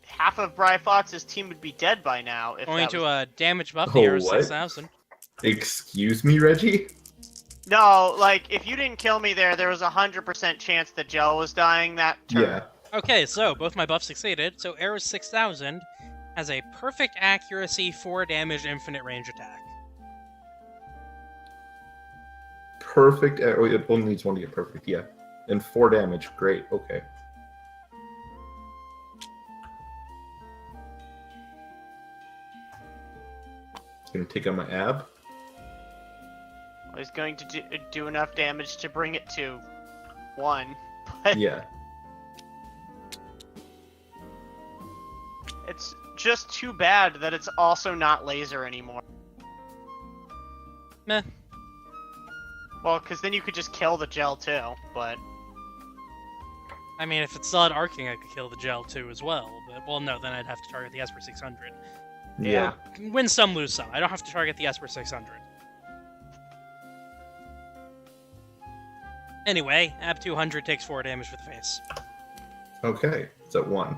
half of Bryfox's team would be dead by now. If Going that to was... damage buff the Arrow what? 6000. Excuse me, Reggie? No, like, if you didn't kill me there was a 100% chance that Gel was dying that turn. Yeah. Okay, so both my buffs succeeded. So Arrow 6000 has a perfect accuracy, 4 damage, infinite range attack. Perfect. Oh, it only needs 1 to get perfect, yeah. And 4 damage. Great, okay. It's gonna take out my ab. He's going to do enough damage to bring it to 1. But Yeah. it's just too bad that it's also not laser anymore. Meh. Well, because then you could just kill the Gel too, but... I mean, if it still had arcing, I could kill the Gel too as well. But, well, no, then I'd have to target the Esper 600. Yeah. Win some, lose some. I don't have to target the Esper 600. Anyway, Ab 200 takes 4 damage for the face. Okay, it's at 1.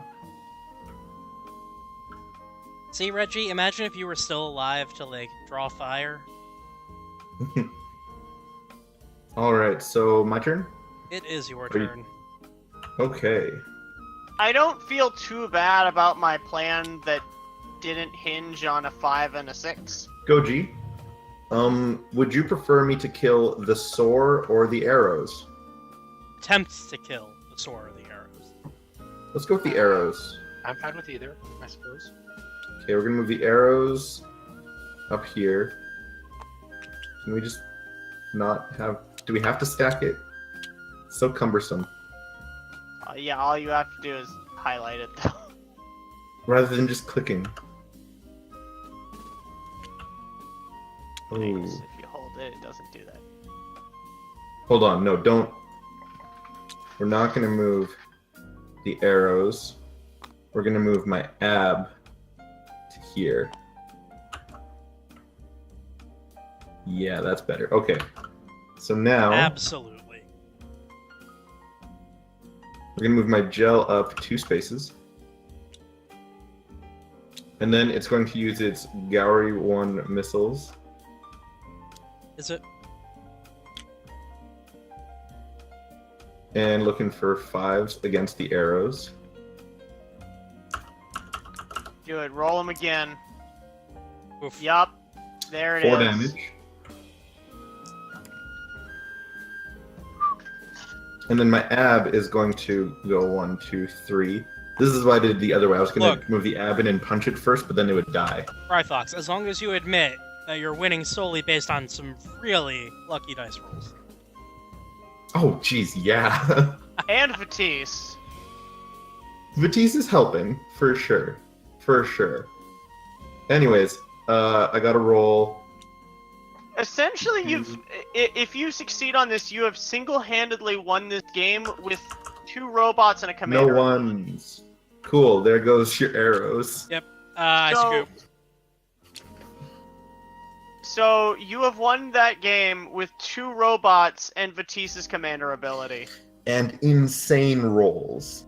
See, Reggie, imagine if you were still alive to, like, draw fire. Alright, so my turn? It is your Are you- turn. Okay. I don't feel too bad about my plan that didn't hinge on a 5 and a 6. Goji, would you prefer me to kill the SOAR or the arrows? Attempts to kill the SOAR or the arrows. Let's go with the arrows. I'm fine with either, I suppose. Okay, we're gonna move the arrows up here. Can we just not have... Do we have to stack it? It's so cumbersome. Yeah, all you have to do is highlight it, though. Rather than just clicking. Thanks. Ooh. If you hold it, it doesn't do that. Hold on, no, don't. We're not gonna move the arrows. We're gonna move my ab to here. Yeah, that's better. Okay. So now Absolutely. we're gonna move my gel up 2 spaces. And then it's going to use its Gowrie 1 missiles. Is it? And looking for 5s against the arrows. Do it. Roll them again. Oof. Yup. There it 4 is. damage. And then my ab is going to go 1, 2, 3. This is why I did it the other way. I was going to move the ab in and punch it first, but then it would die. Rythox, as long as you admit that you're winning solely based on some really lucky dice rolls. Oh, jeez, yeah. And Vatisse. Vatisse is helping, for sure. For sure. Anyways, I got to roll. Essentially, if you succeed on this, you have single-handedly won this game with 2 robots and a commander. No ones. Cool, there goes your arrows. Yep. I scoop. So you have won that game with 2 robots and Vatisse's commander ability. And insane rolls.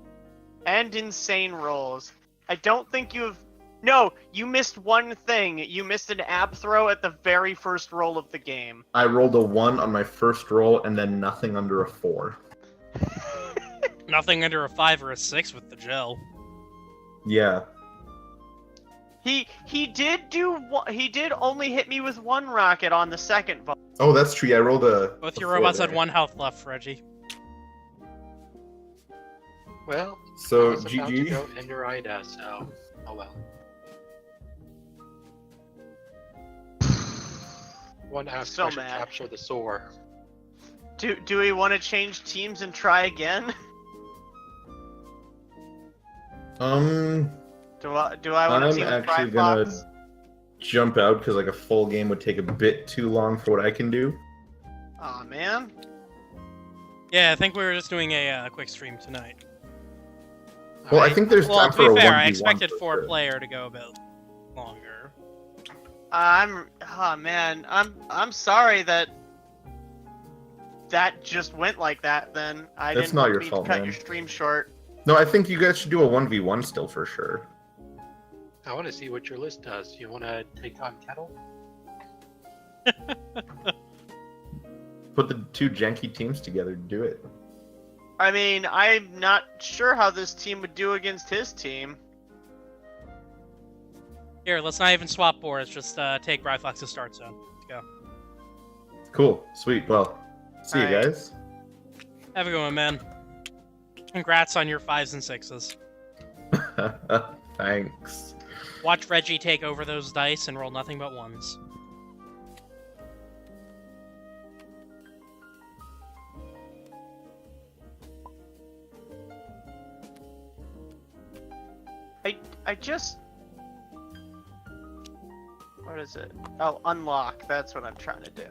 And insane rolls. I don't think you have... No, you missed one thing. You missed an ab throw at the very first roll of the game. I rolled a 1 on my first roll and then nothing under a 4. Nothing under a 5 or a 6 with the gel. Yeah. He did only hit me with 1 rocket on the second vote. Oh, that's true. Yeah, I rolled a... Both a your 4 robots there. had 1 health left, Reggie. Well, So, I was about to GG. go into Ida, so oh well. One asks So if I should mad. capture the sore. Do we want to change teams and try again? Do I want to I'm team with actually Fry gonna jump out because like a full game would take a bit too long for what I can do. Aw, man. Yeah, I think we were just doing a quick stream tonight. Well, I think there's Well, time to for be a fair, 1v1 I expected for 4 sure. player to go a bit longer. Oh man, I'm sorry that just went like that. Then I That's didn't not mean your to fault, cut man. your stream short. No, I think you guys should do a 1v1 still for sure. I want to see what your list does. You want to take on Kettle? Put the 2 janky teams together to do it. I mean, I'm not sure how this team would do against his team. Here, let's not even swap boards. Just take Ryflox's start zone. Let's go. Cool, sweet. Well, see you Alright. guys. Have a good one, man. Congrats on your 5s and 6s. Thanks. Watch Reggie take over those dice and roll nothing but 1s. I just... What is it? Oh, unlock. That's what I'm trying to do.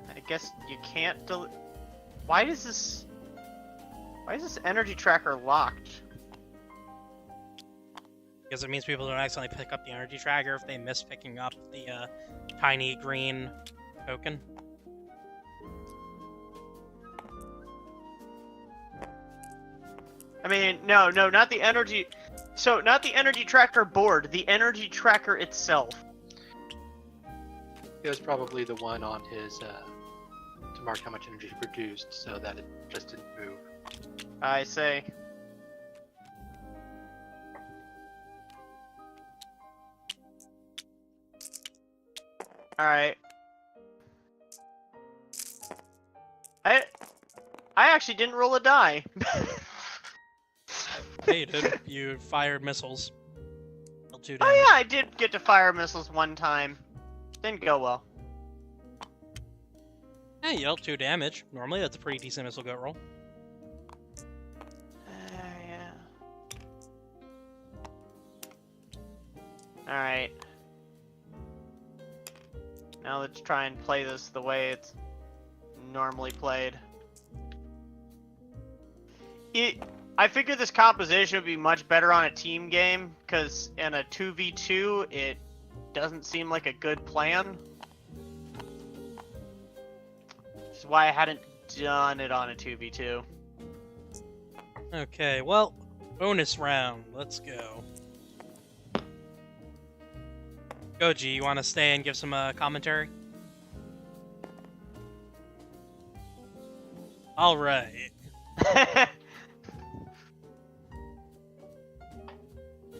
I guess you can't Why is this energy tracker locked? Because it means people don't accidentally pick up the energy tracker if they miss picking up the tiny green token. I mean, no, not the energy... So, not the energy tracker board, the energy tracker itself. It was probably the one on his to mark how much energy he produced, so that it just didn't move. I say. Alright. I actually didn't roll a die. Hey, you did. You fired missiles. Dealt 2 Oh damage. yeah, I did get to fire missiles one time. Didn't go well. Yeah, you dealt 2 damage. Normally, that's a pretty decent missile go roll. Yeah. Alright. Now let's try and play this the way it's normally played. I figured this composition would be much better on a team game, because in a 2v2, it doesn't seem like a good plan. Which is why I hadn't done it on a 2v2. Okay, well, bonus round. Let's go. Goji, you want to stay and give some commentary? All right.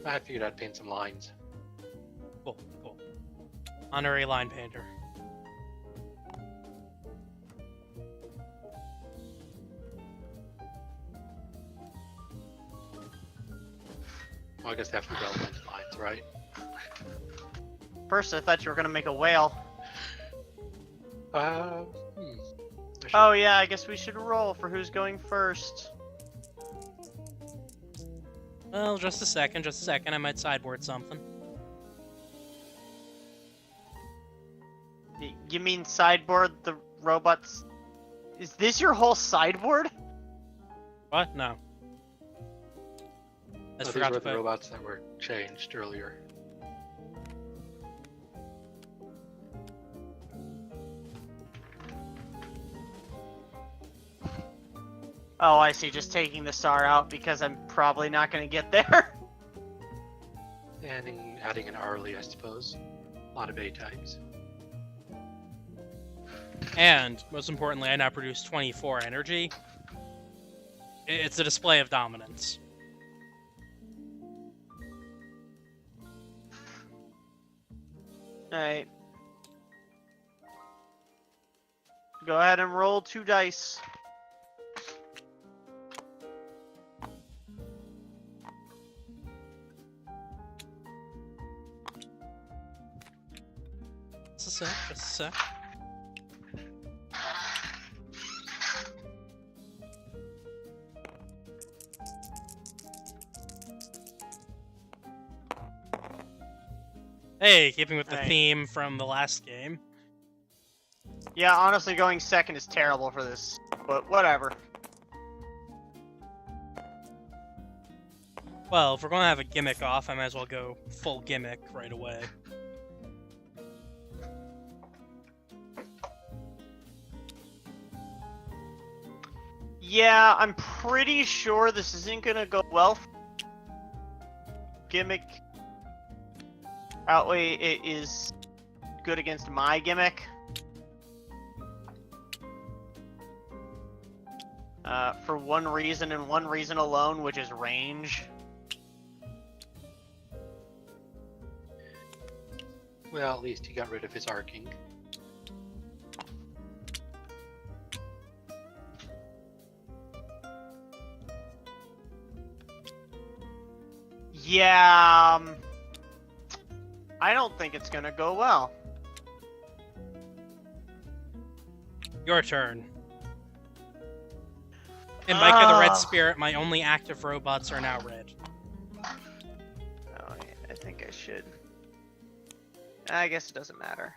I figured I'd paint some lines. Cool. Cool. Honorary line painter. Well, I guess they have to be relevant lines, right? First, I thought you were gonna make a whale. I should- Oh yeah, I guess we should roll for who's going first. Well, just a second. I might sideboard something. You mean sideboard the robots? Is this your whole sideboard? What? No. I these forgot were to the put. robots that were changed earlier. Oh, I see. Just taking the star out because I'm probably not gonna get there. And adding an Arlie, I suppose. A lot of A types. And most importantly, I now produce 24 energy. It's a display of dominance. Alright. Go ahead and roll 2 dice. Just a sec. Hey, keeping with the Alright. theme from the last game. Yeah, honestly, going second is terrible for this, but whatever. Well, if we're going to have a gimmick off, I might as well go full gimmick right away. Yeah, I'm pretty sure this isn't gonna go well. Gimmick outweigh it is good against my gimmick. For one reason and one reason alone, which is range. Well, at least he got rid of his arcing. Yeah, I don't think it's gonna go well. Your turn. And Micah the Red Ah. Spirit, my only active robots are now red. Oh, yeah, I think I should. I guess it doesn't matter.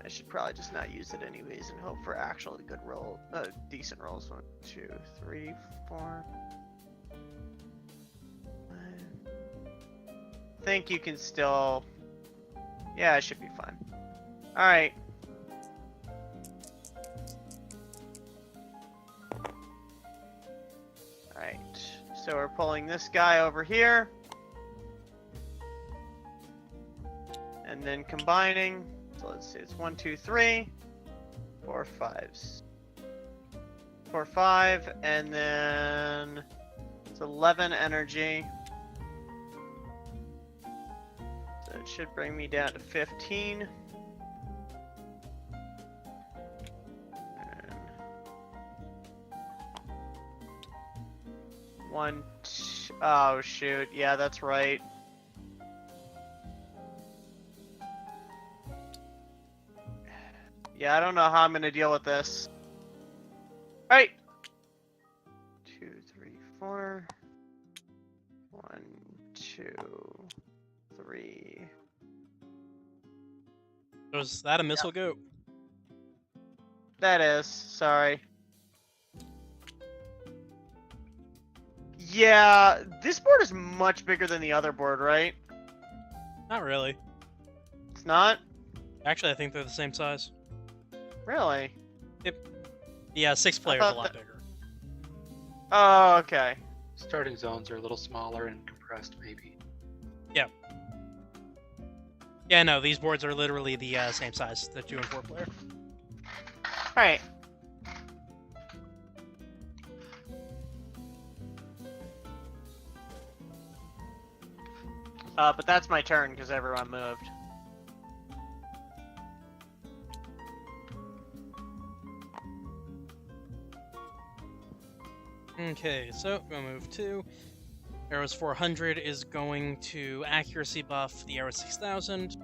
I should probably just not use it anyways and hope for actually good roll, decent rolls. 1, 2, 3, 4. I think you can still. Yeah, it should be fine. All right. All right. So we're pulling this guy over here. And then combining, so let's see, it's 1, 2, 3, 4, 5s. 4, 5, and then it's 11 energy. So it should bring me down to 15. And 1, 2, oh shoot, yeah, that's right. Yeah, I don't know how I'm gonna deal with this. Alright. 2, 3, 4. 1, 2, 3. Was that a missile goat? That is, sorry. Yeah, this board is much bigger than the other board, right? Not really. It's not? Actually, I think they're the same size. Really? Yeah, 6 players thought a lot that- bigger. Oh, okay. Starting zones are a little smaller and compressed, maybe. Yeah, no, these boards are literally the same size, the 2 and 4 player. Alright. But that's my turn because everyone moved. Okay, so we'll move 2. Arrows 400 is going to accuracy buff the arrow 6000.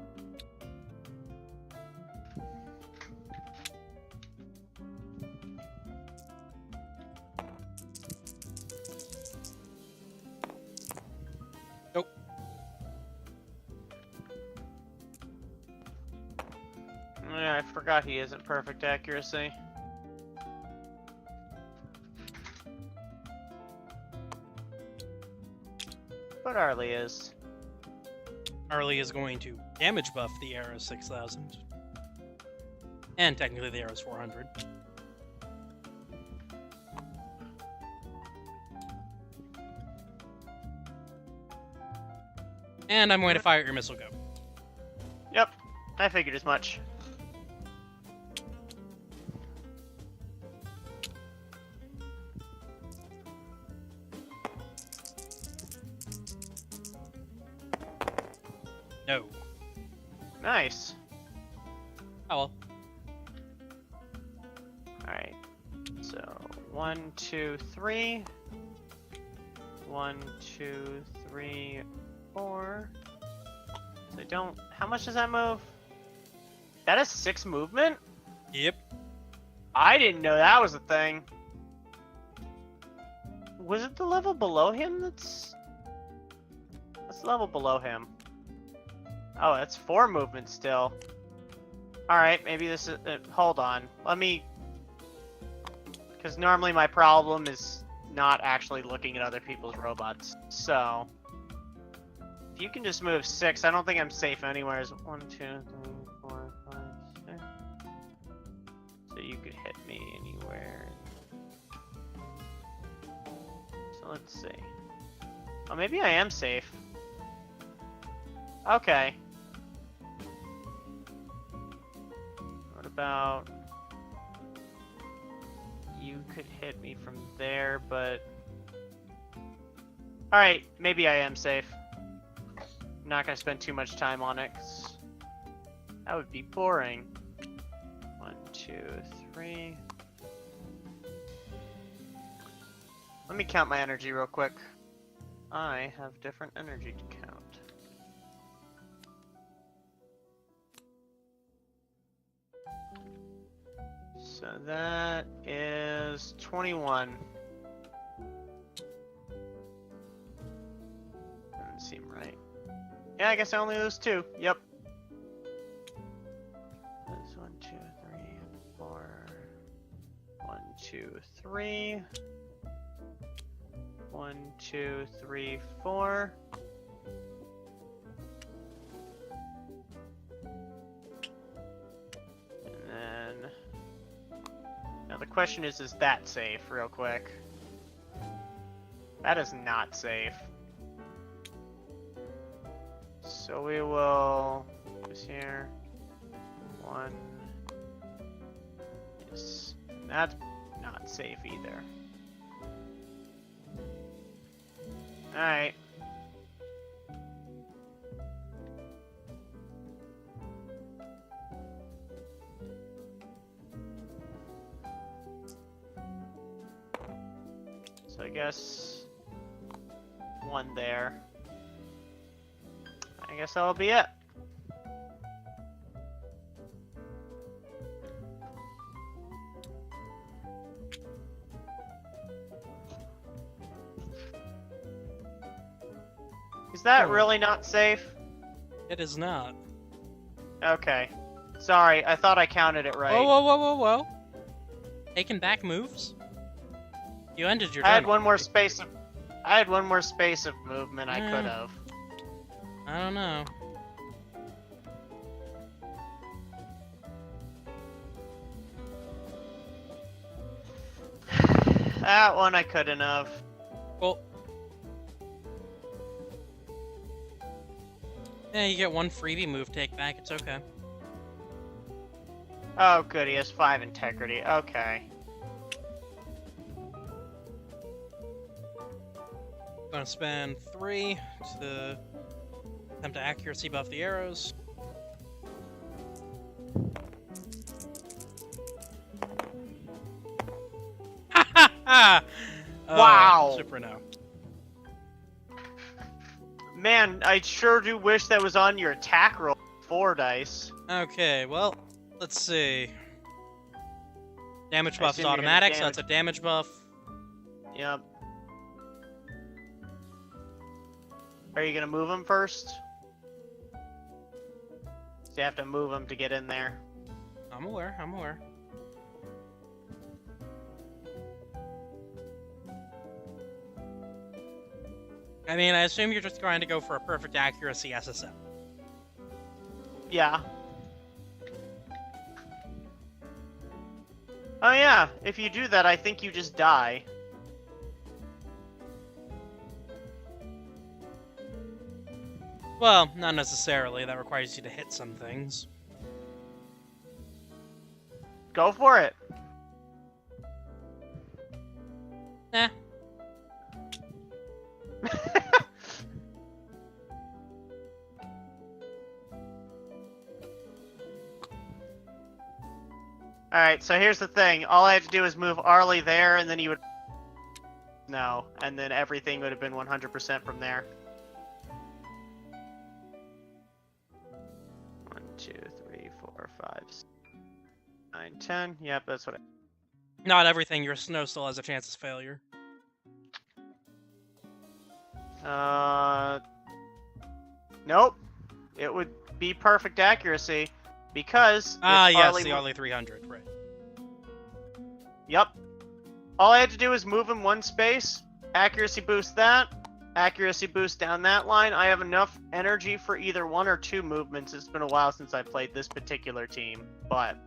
Nope. Yeah, I forgot he isn't perfect accuracy. But Arlie is. Arlie is going to damage buff the arrow 6000. And technically the arrow is 400. And I'm going to fire your missile go. Yep, I figured as much. No. Nice. Oh well. Alright. So, 1, 2, 3. 1, 2, 3, 4. So I don't... How much does that move? That is 6 movement? Yep. I didn't know that was a thing. Was it the level below him that's... What's the level below him? Oh, that's 4 movement still. Alright, maybe this is... hold on. Let me... Because normally my problem is not actually looking at other people's robots. So... If you can just move 6, I don't think I'm safe anywhere. 1, 2, 3, 4, 5, 6. So you could hit me anywhere. So let's see. Oh, maybe I am safe. Okay. What about... You could hit me from there, but... Alright, maybe I am safe. I'm not gonna spend too much time on it, 'cause that would be boring. 1, 2, 3... Let me count my energy real quick. I have different energy to count. So that is 21. Doesn't seem right. Yeah, I guess I only lose 2. Yep. That's 1, 2, 3, 4. 1, 2, 3. 1, 2, 3, 4. And then... Now the question is that safe, real quick? That is not safe. So we will... This here. 1. Yes. That's not safe either. Alright. So I guess 1 there. I guess that'll be it. Is that really not safe? It is not. Okay. Sorry, I thought I counted it right. Whoa, whoa, whoa, whoa, whoa. Taking back moves? You ended your turn. I had one more already. space of... I had one more space of movement I could have. I don't know. That one I couldn't have. Well... Yeah, you get 1 freebie move take back, it's okay. Oh, good, he has 5 integrity. Okay. Gonna spend 3 to Attempt to accuracy buff the arrows. Ha ha ha! Wow. Super no. Man, I sure do wish that was on your attack roll. 4 dice. Okay, well, let's see. Damage I buff is assume you're gonna automatic, so that's a damage buff. Yep. Are you gonna move him first? So you have to move him to get in there. I'm aware, I'm aware. I mean, I assume you're just trying to go for a perfect accuracy SSM. Yeah. Oh yeah, if you do that, I think you just die. Well, not necessarily. That requires you to hit some things. Go for it. Nah. Alright, so here's the thing. All I had to do is move Arlie there, and then you would... No, and then everything would have been 100% from there. 1, 2, 3, 4, 5, 6, 9, 10. Yep, that's what I... Not everything. Your snow still has a chance of failure. Nope. It would be perfect accuracy, because... if Ah, yes, Arlie the mo- only 300, right. Yep. All I had to do was move him one space, accuracy boost that, accuracy boost down that line. I have enough energy for either 1 or 2 movements. It's been a while since I played this particular team, but...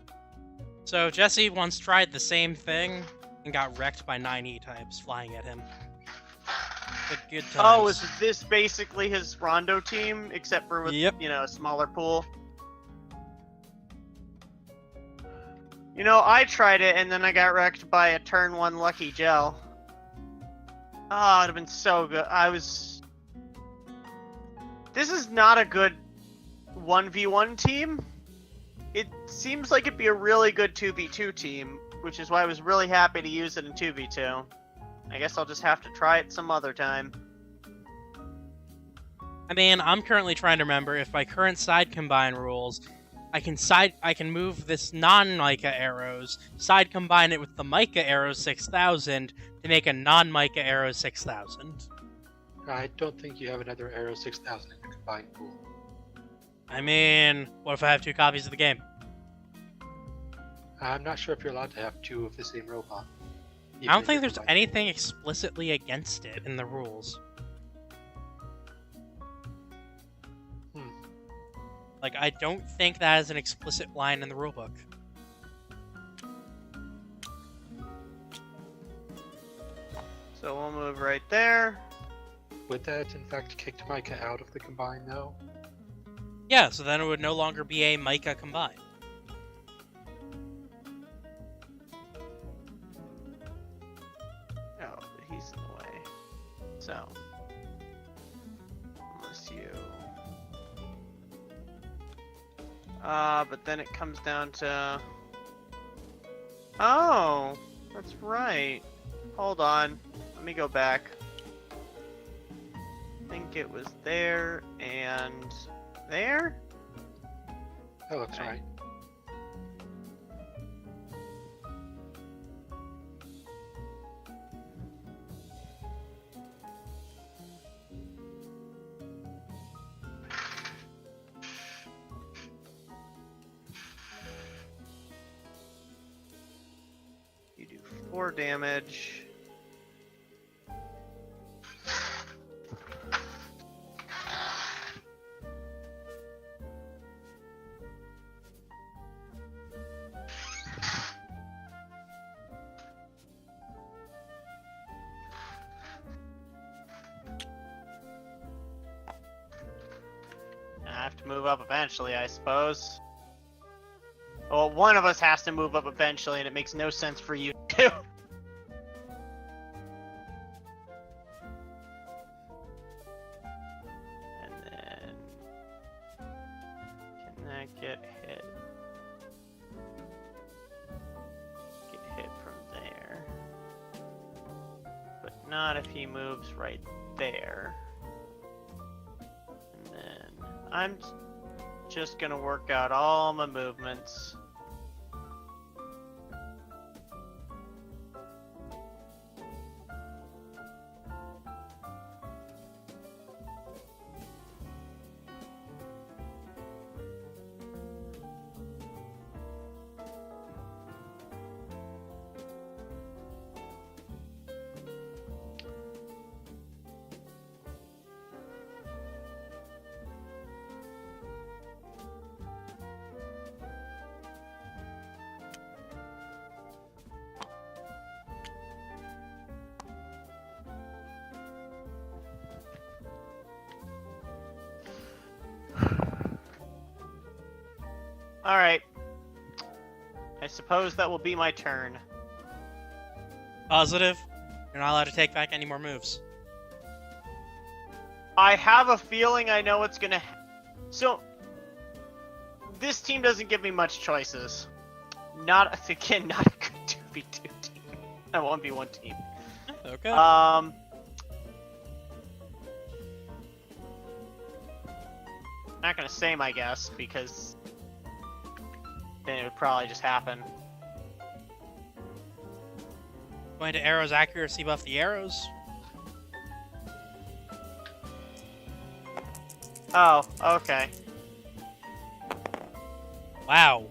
So, Jesse once tried the same thing and got wrecked by 9 E-types flying at him. Good times. Oh, is this basically his Rondo team, except for with, Yep. you know, a smaller pool? You know, I tried it, and then I got wrecked by a turn 1 Lucky Gel. Oh, it'd have been so good. This is not a good 1v1 team. It seems like it'd be a really good 2v2 team, which is why I was really happy to use it in 2v2. I guess I'll just have to try it some other time. I mean, I'm currently trying to remember if by current side combine rules, I can move this non-Mica arrows, side combine it with the Mica arrow 6000 to make a non-Mica arrow 6000. I don't think you have another Arrow 6000 in the combined pool. I mean, what if I have 2 copies of the game? I'm not sure if you're allowed to have 2 of the same robot. I don't think there's anything explicitly against it in the rules. Like, I don't think that is an explicit line in the rulebook. So we'll move right there. Would that, in fact, kicked Micah out of the combine, though? Yeah, so then it would no longer be a Mica combine. Oh, but he's in the way. So. Unless you... but then it comes down to... Oh! That's right. Hold on. Let me go back. I think it was there and... there? That looks Okay. right. You do 4 damage. I have to move up eventually, I suppose. Well, one of us has to move up eventually, and it makes no sense for you to. And then can't get hit. Get hit from there. But not if he moves right there. And then I'm just gonna work out all my movements. Alright. I suppose that will be my turn. Positive. You're not allowed to take back any more moves. I have a feeling I know what's gonna So, this team doesn't give me much choices. Not a good 2v2 team. A 1v1 team. Okay. Not gonna say my guess, because then it would probably just happen. Going to arrows accuracy buff the arrows. Oh, okay. Wow.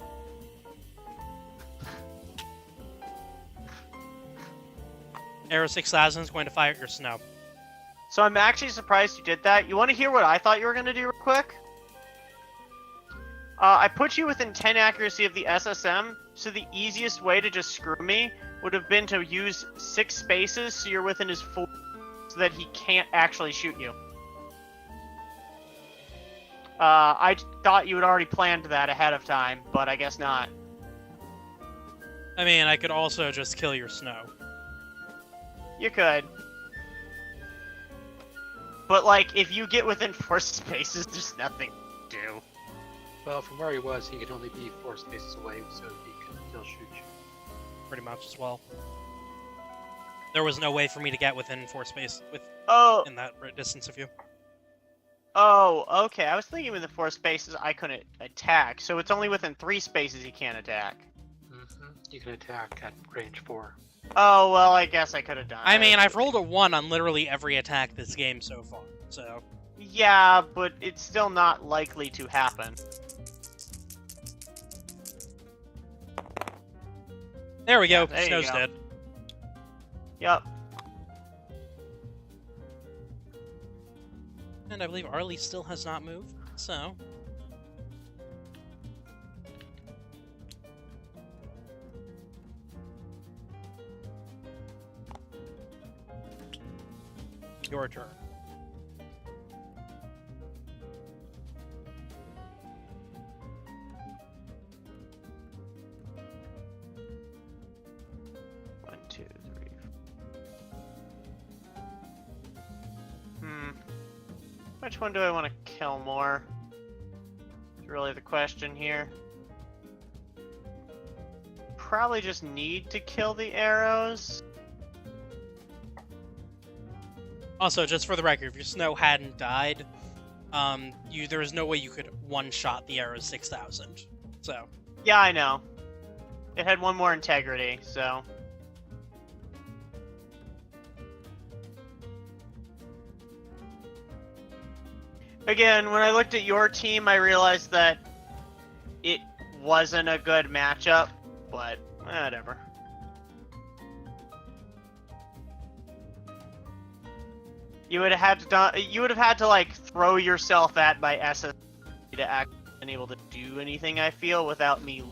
Arrow 6000 is going to fire at your snow. So I'm actually surprised you did that. You want to hear what I thought you were gonna do real quick? I put you within 10 accuracy of the SSM, so the easiest way to just screw me would have been to use 6 spaces so you're within his full, so that he can't actually shoot you. I thought you had already planned that ahead of time, but I guess not. I mean, I could also just kill your snow. You could. But, like, if you get within 4 spaces, there's nothing to do. Well, from where he was, he could only be 4 spaces away, so he could still shoot you. Pretty much as well. There was no way for me to get within 4 space in that distance of you. Oh, okay. I was thinking within 4 spaces I couldn't attack, so it's only within 3 spaces he can't attack. Mm-hmm. You can attack at range 4. Oh, well, I guess I could have done it. I mean, I've rolled a 1 on literally every attack this game so far, so... Yeah, but it's still not likely to happen. There we go. There you Snow's go. dead. Yep. And I believe Arlie still has not moved, so... Your turn. One, two, three. Which one do I want to kill more? Is really the question here. Probably just need to kill the arrows. Also, just for the record, if your snow hadn't died, there was no way you could one-shot the arrow 6000. So. Yeah, I know. It had 1 more integrity, so. Again, when I looked at your team, I realized that it wasn't a good matchup, but whatever. You would have had to like throw yourself at my SS to actually been able to do anything. I feel without me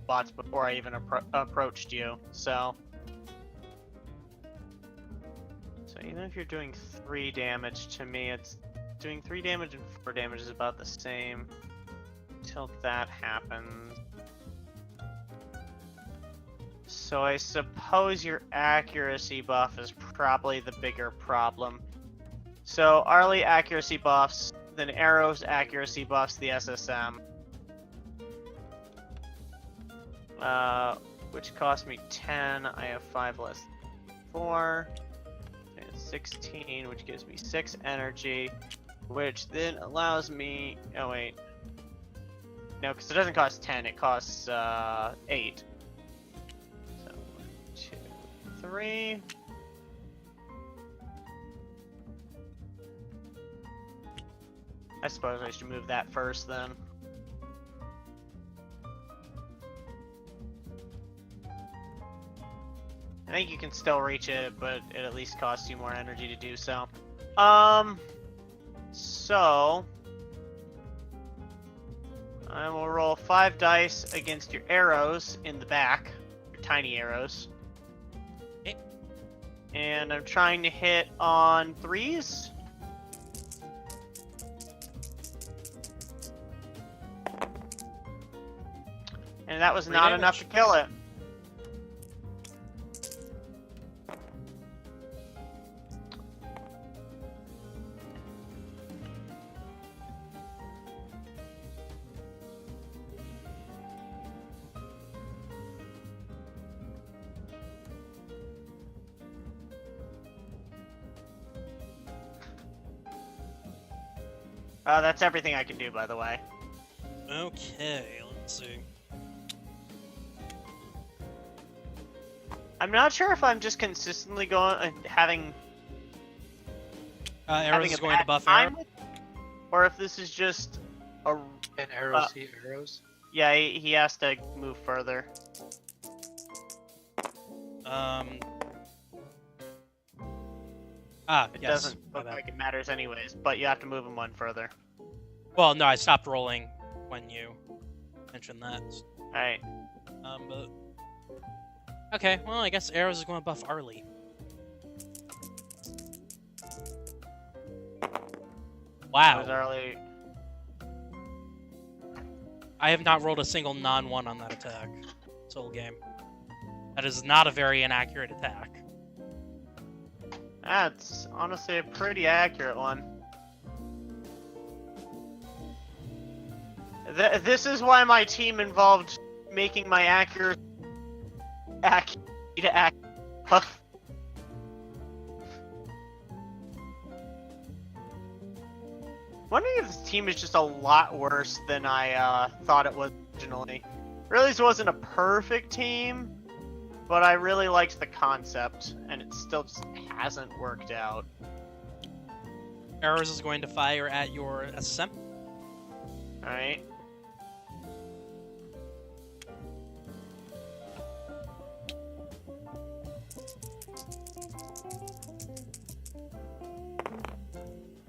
bots before I even approached you. So even if you're doing 3 damage to me, it's doing 3 damage and 4 damage is about the same until that happens. So I suppose your accuracy buff is probably the bigger problem. So Arlie accuracy buffs, then Arrow's accuracy buffs the SSM. which cost me 10. I have 5 less than 4. And 16, which gives me 6 energy, which then allows me. Oh wait, no, because it doesn't cost 10. It costs 8. So 1, 2, 3. I suppose I should move that first then. I think you can still reach it, but it at least costs you more energy to do so. So I will roll 5 dice against your arrows in the back, your tiny arrows. Okay. And I'm trying to hit on 3s. And that was 3 not enough to damage. kill it. That's everything I can do, by the way. Okay, let's see. I'm not sure if I'm just consistently going having Arrows is going to bad buff time arrow. with- or if this is just a And arrows, see arrows. yeah. He has to move further. It Yes. doesn't my look bad. like it matters anyways, but you have to move him 1 further. Well, no, I stopped rolling when you mentioned that. All right. But okay, well, I guess arrows is going to buff Arlie. Wow, Was early. I have not rolled a single non-1 on that attack this whole game. That is not a very inaccurate attack. That's honestly a pretty accurate one. This is why my team involved making my accuracy to act. Wondering if this team is just a lot worse than I thought it was originally. Really, this wasn't a perfect team, but I really liked the concept, and it still just hasn't worked out. Arrows is going to fire at your SSM. Alright.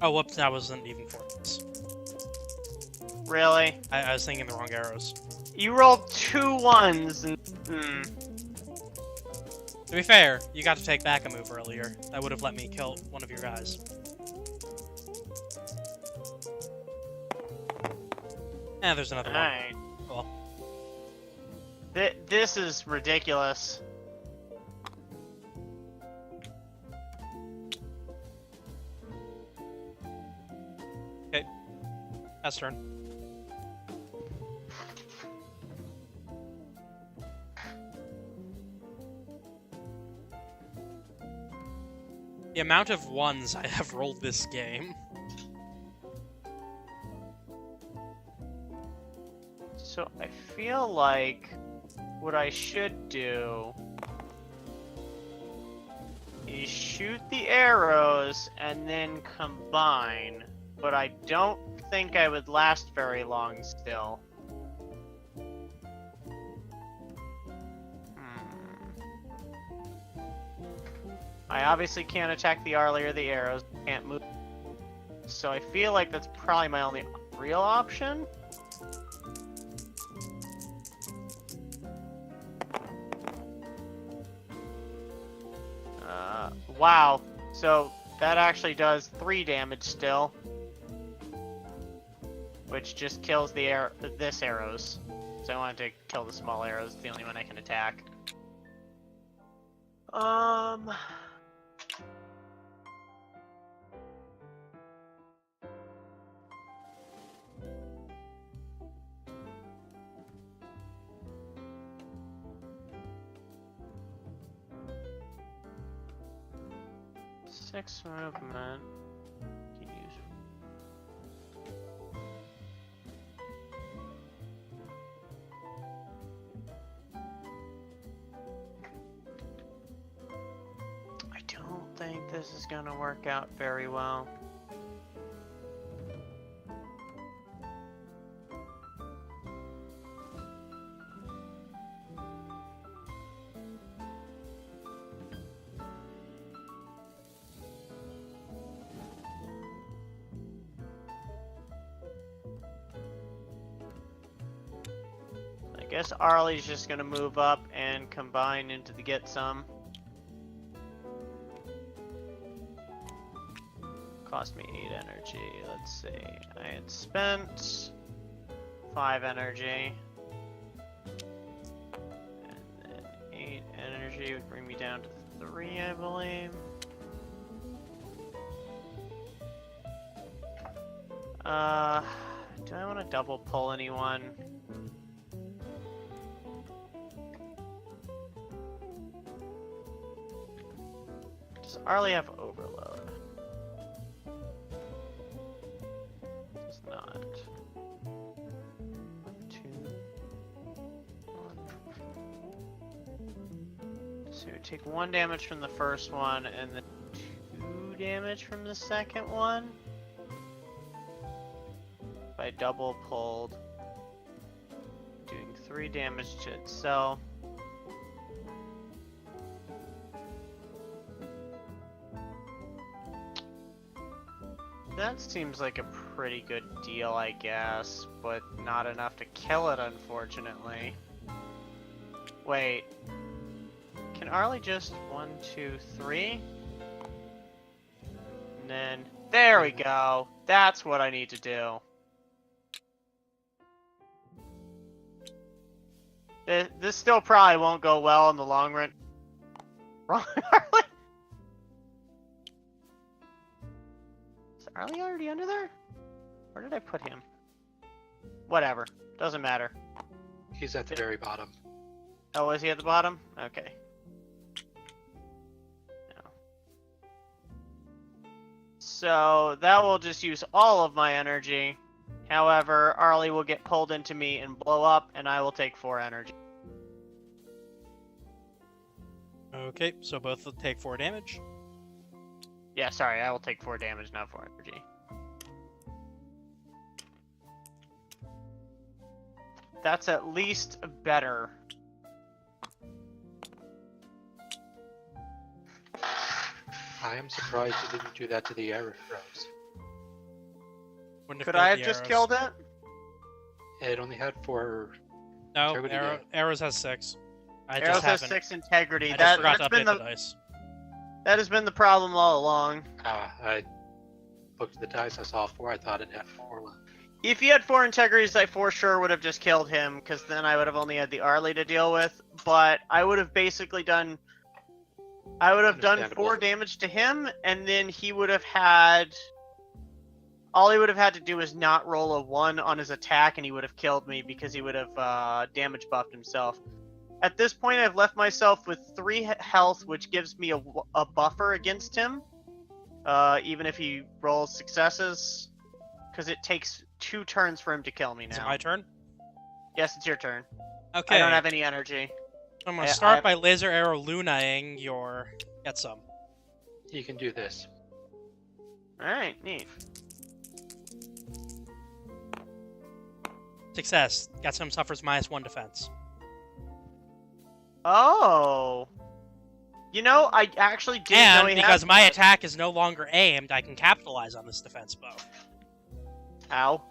Oh, whoops, that wasn't even for this. Really? I was thinking the wrong arrows. You rolled 2 1s and To be fair, you got to take back a move earlier. That would have let me kill one of your guys. There's another one. Alright. Cool. This is ridiculous. That's turn. The amount of 1s I have rolled this game. So I feel like what I should do is shoot the arrows and then combine, but I don't think I would last very long still. I obviously can't attack the Arlie or the arrows, can't move. So I feel like that's probably my only real option. Wow. So that actually does 3 damage still. Which just kills the this arrows. So I wanted to kill the small arrows, it's the only one I can attack. 6 movement. Can use. I don't think this is gonna work out very well. I guess Arlie's just gonna move up and combine into the get some. Cost me 8 energy. Let's see. I had spent 5 energy. And then 8 energy would bring me down to 3, I believe. Do I want to double pull anyone? Does Arlie have overload? Does not. 2, 1. So take 1 damage from the first one and then 2 damage from the second one. If I double pulled, doing 3 damage to itself. That seems like a pretty good deal, I guess, but not enough to kill it, unfortunately. Wait. Can Arlie just 1, 2, 3? And then, there we go. That's what I need to do. This still probably won't go well in the long run. Wrong, Arlie? Is Arlie already under there? Where did I put him? Whatever. Doesn't matter. He's at the very bottom. Oh, is he at the bottom? Okay. No. So that will just use all of my energy. However, Arlie will get pulled into me and blow up, and I will take 4 energy. Okay, so both will take 4 damage. Yeah, sorry, I will take 4 damage, not 4 energy. That's at least better. I am surprised you didn't do that to the arrow throws. Wouldn't Could killed I have the just arrows. killed it? It only had 4. No, integrity arrows has 6. I Arrows just has haven't. 6 integrity. I just forgot That's to been update the the dice. that has been the problem all along. I looked at the dice, I saw 4, I thought it had 4 left. If he had 4 integrities, I for sure would have just killed him, because then I would have only had the Arlie to deal with. But I would have basically done... I would have done Understandable. 4 damage to him, and then he would have had... All he would have had to do is not roll a 1 on his attack, and he would have killed me, because he would have damage buffed himself. At this point, I've left myself with 3 health, which gives me a buffer against him. Even if he rolls successes. Because it takes 2 turns for him to kill me now. Is it my turn? Yes, it's your turn. Okay. I don't have any energy. I'm gonna I start have- by laser arrow lunaing your get some. You can do this. Alright, neat. Success. Got some suffers -1 defense. Oh! You know, I actually didn't know And he because had... my attack is no longer aimed, I can capitalize on this defense bow. Ow.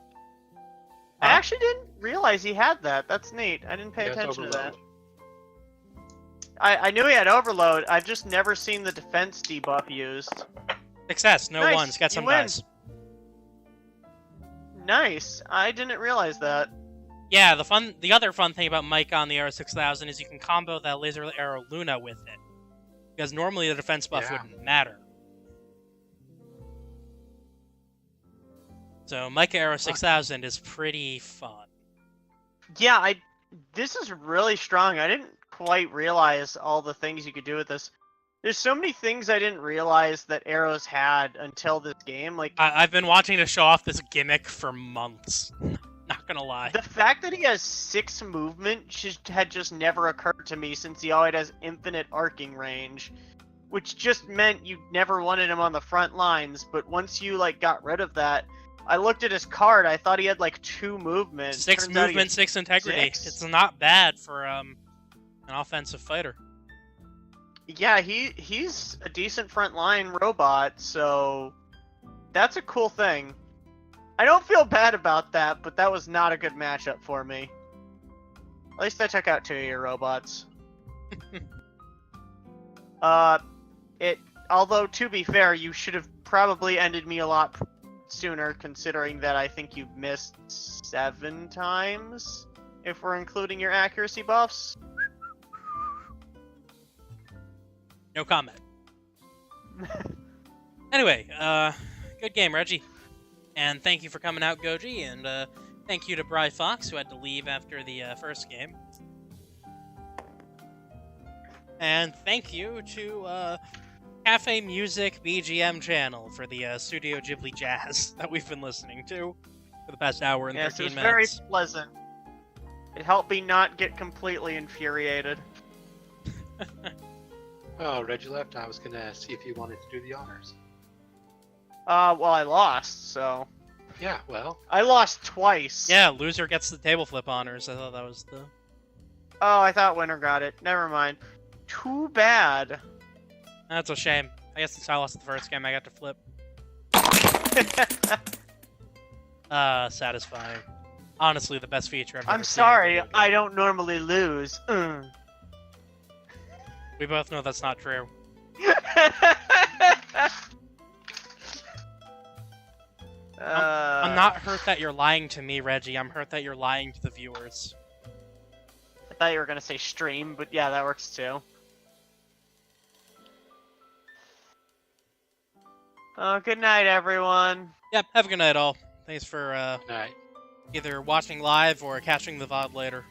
I actually didn't realize he had that. That's neat. I didn't pay Yes, attention to that. overload. I knew he had overload. I've just never seen the defense debuff used. Success. No Nice, ones. Get you some win. dice. Nice. I didn't realize that. Yeah, the other fun thing about Mike on the Arrow 6000 is you can combo that laser arrow Luna with it. Because normally the defense buff Yeah. wouldn't matter. So Micah Arrow 6000 is pretty fun. Yeah, this is really strong. I didn't quite realize all the things you could do with this. There's so many things I didn't realize that arrows had until this game. Like I've been watching to show off this gimmick for months. Not gonna lie. the fact that he has 6 movement had just never occurred to me since he always has infinite arcing range, which just meant you never wanted him on the front lines. But once you like got rid of that, I looked at his card. I thought he had like 2 movement. 6 Turns out he movement, has 6 integrity. 6. It's not bad for an offensive fighter. Yeah, he's a decent frontline robot, so that's a cool thing. I don't feel bad about that, but that was not a good matchup for me. At least I took out 2 of your robots. Although to be fair, you should have probably ended me a lot sooner, considering that I think you've missed 7 times, if we're including your accuracy buffs. No comment. Anyway, good game, Reggie. And thank you for coming out, Goji, and thank you to Bri Fox, who had to leave after the first game. And thank you to Cafe Music BGM channel for the Studio Ghibli Jazz that we've been listening to for the past hour and 13 Yes, it was minutes. very pleasant. It helped me not get completely infuriated. Oh, Reggie left. I was gonna see if you wanted to do the honors. Well, I lost, so... Yeah, well, I lost twice. Yeah, loser gets the table flip honors. I thought that was the... Oh, I thought winner got it. Never mind. Too bad. That's a shame. I guess since I lost the first game, I got to flip. Satisfying. Honestly, the best feature I've ever I'm seen in a sorry, video game. I don't normally lose. We both know that's not true. I'm not hurt that you're lying to me, Reggie. I'm hurt that you're lying to the viewers. I thought you were gonna say stream, but yeah, that works too. Good night, everyone. Yep, have a good night, all. Thanks for night. either watching live or catching the VOD later.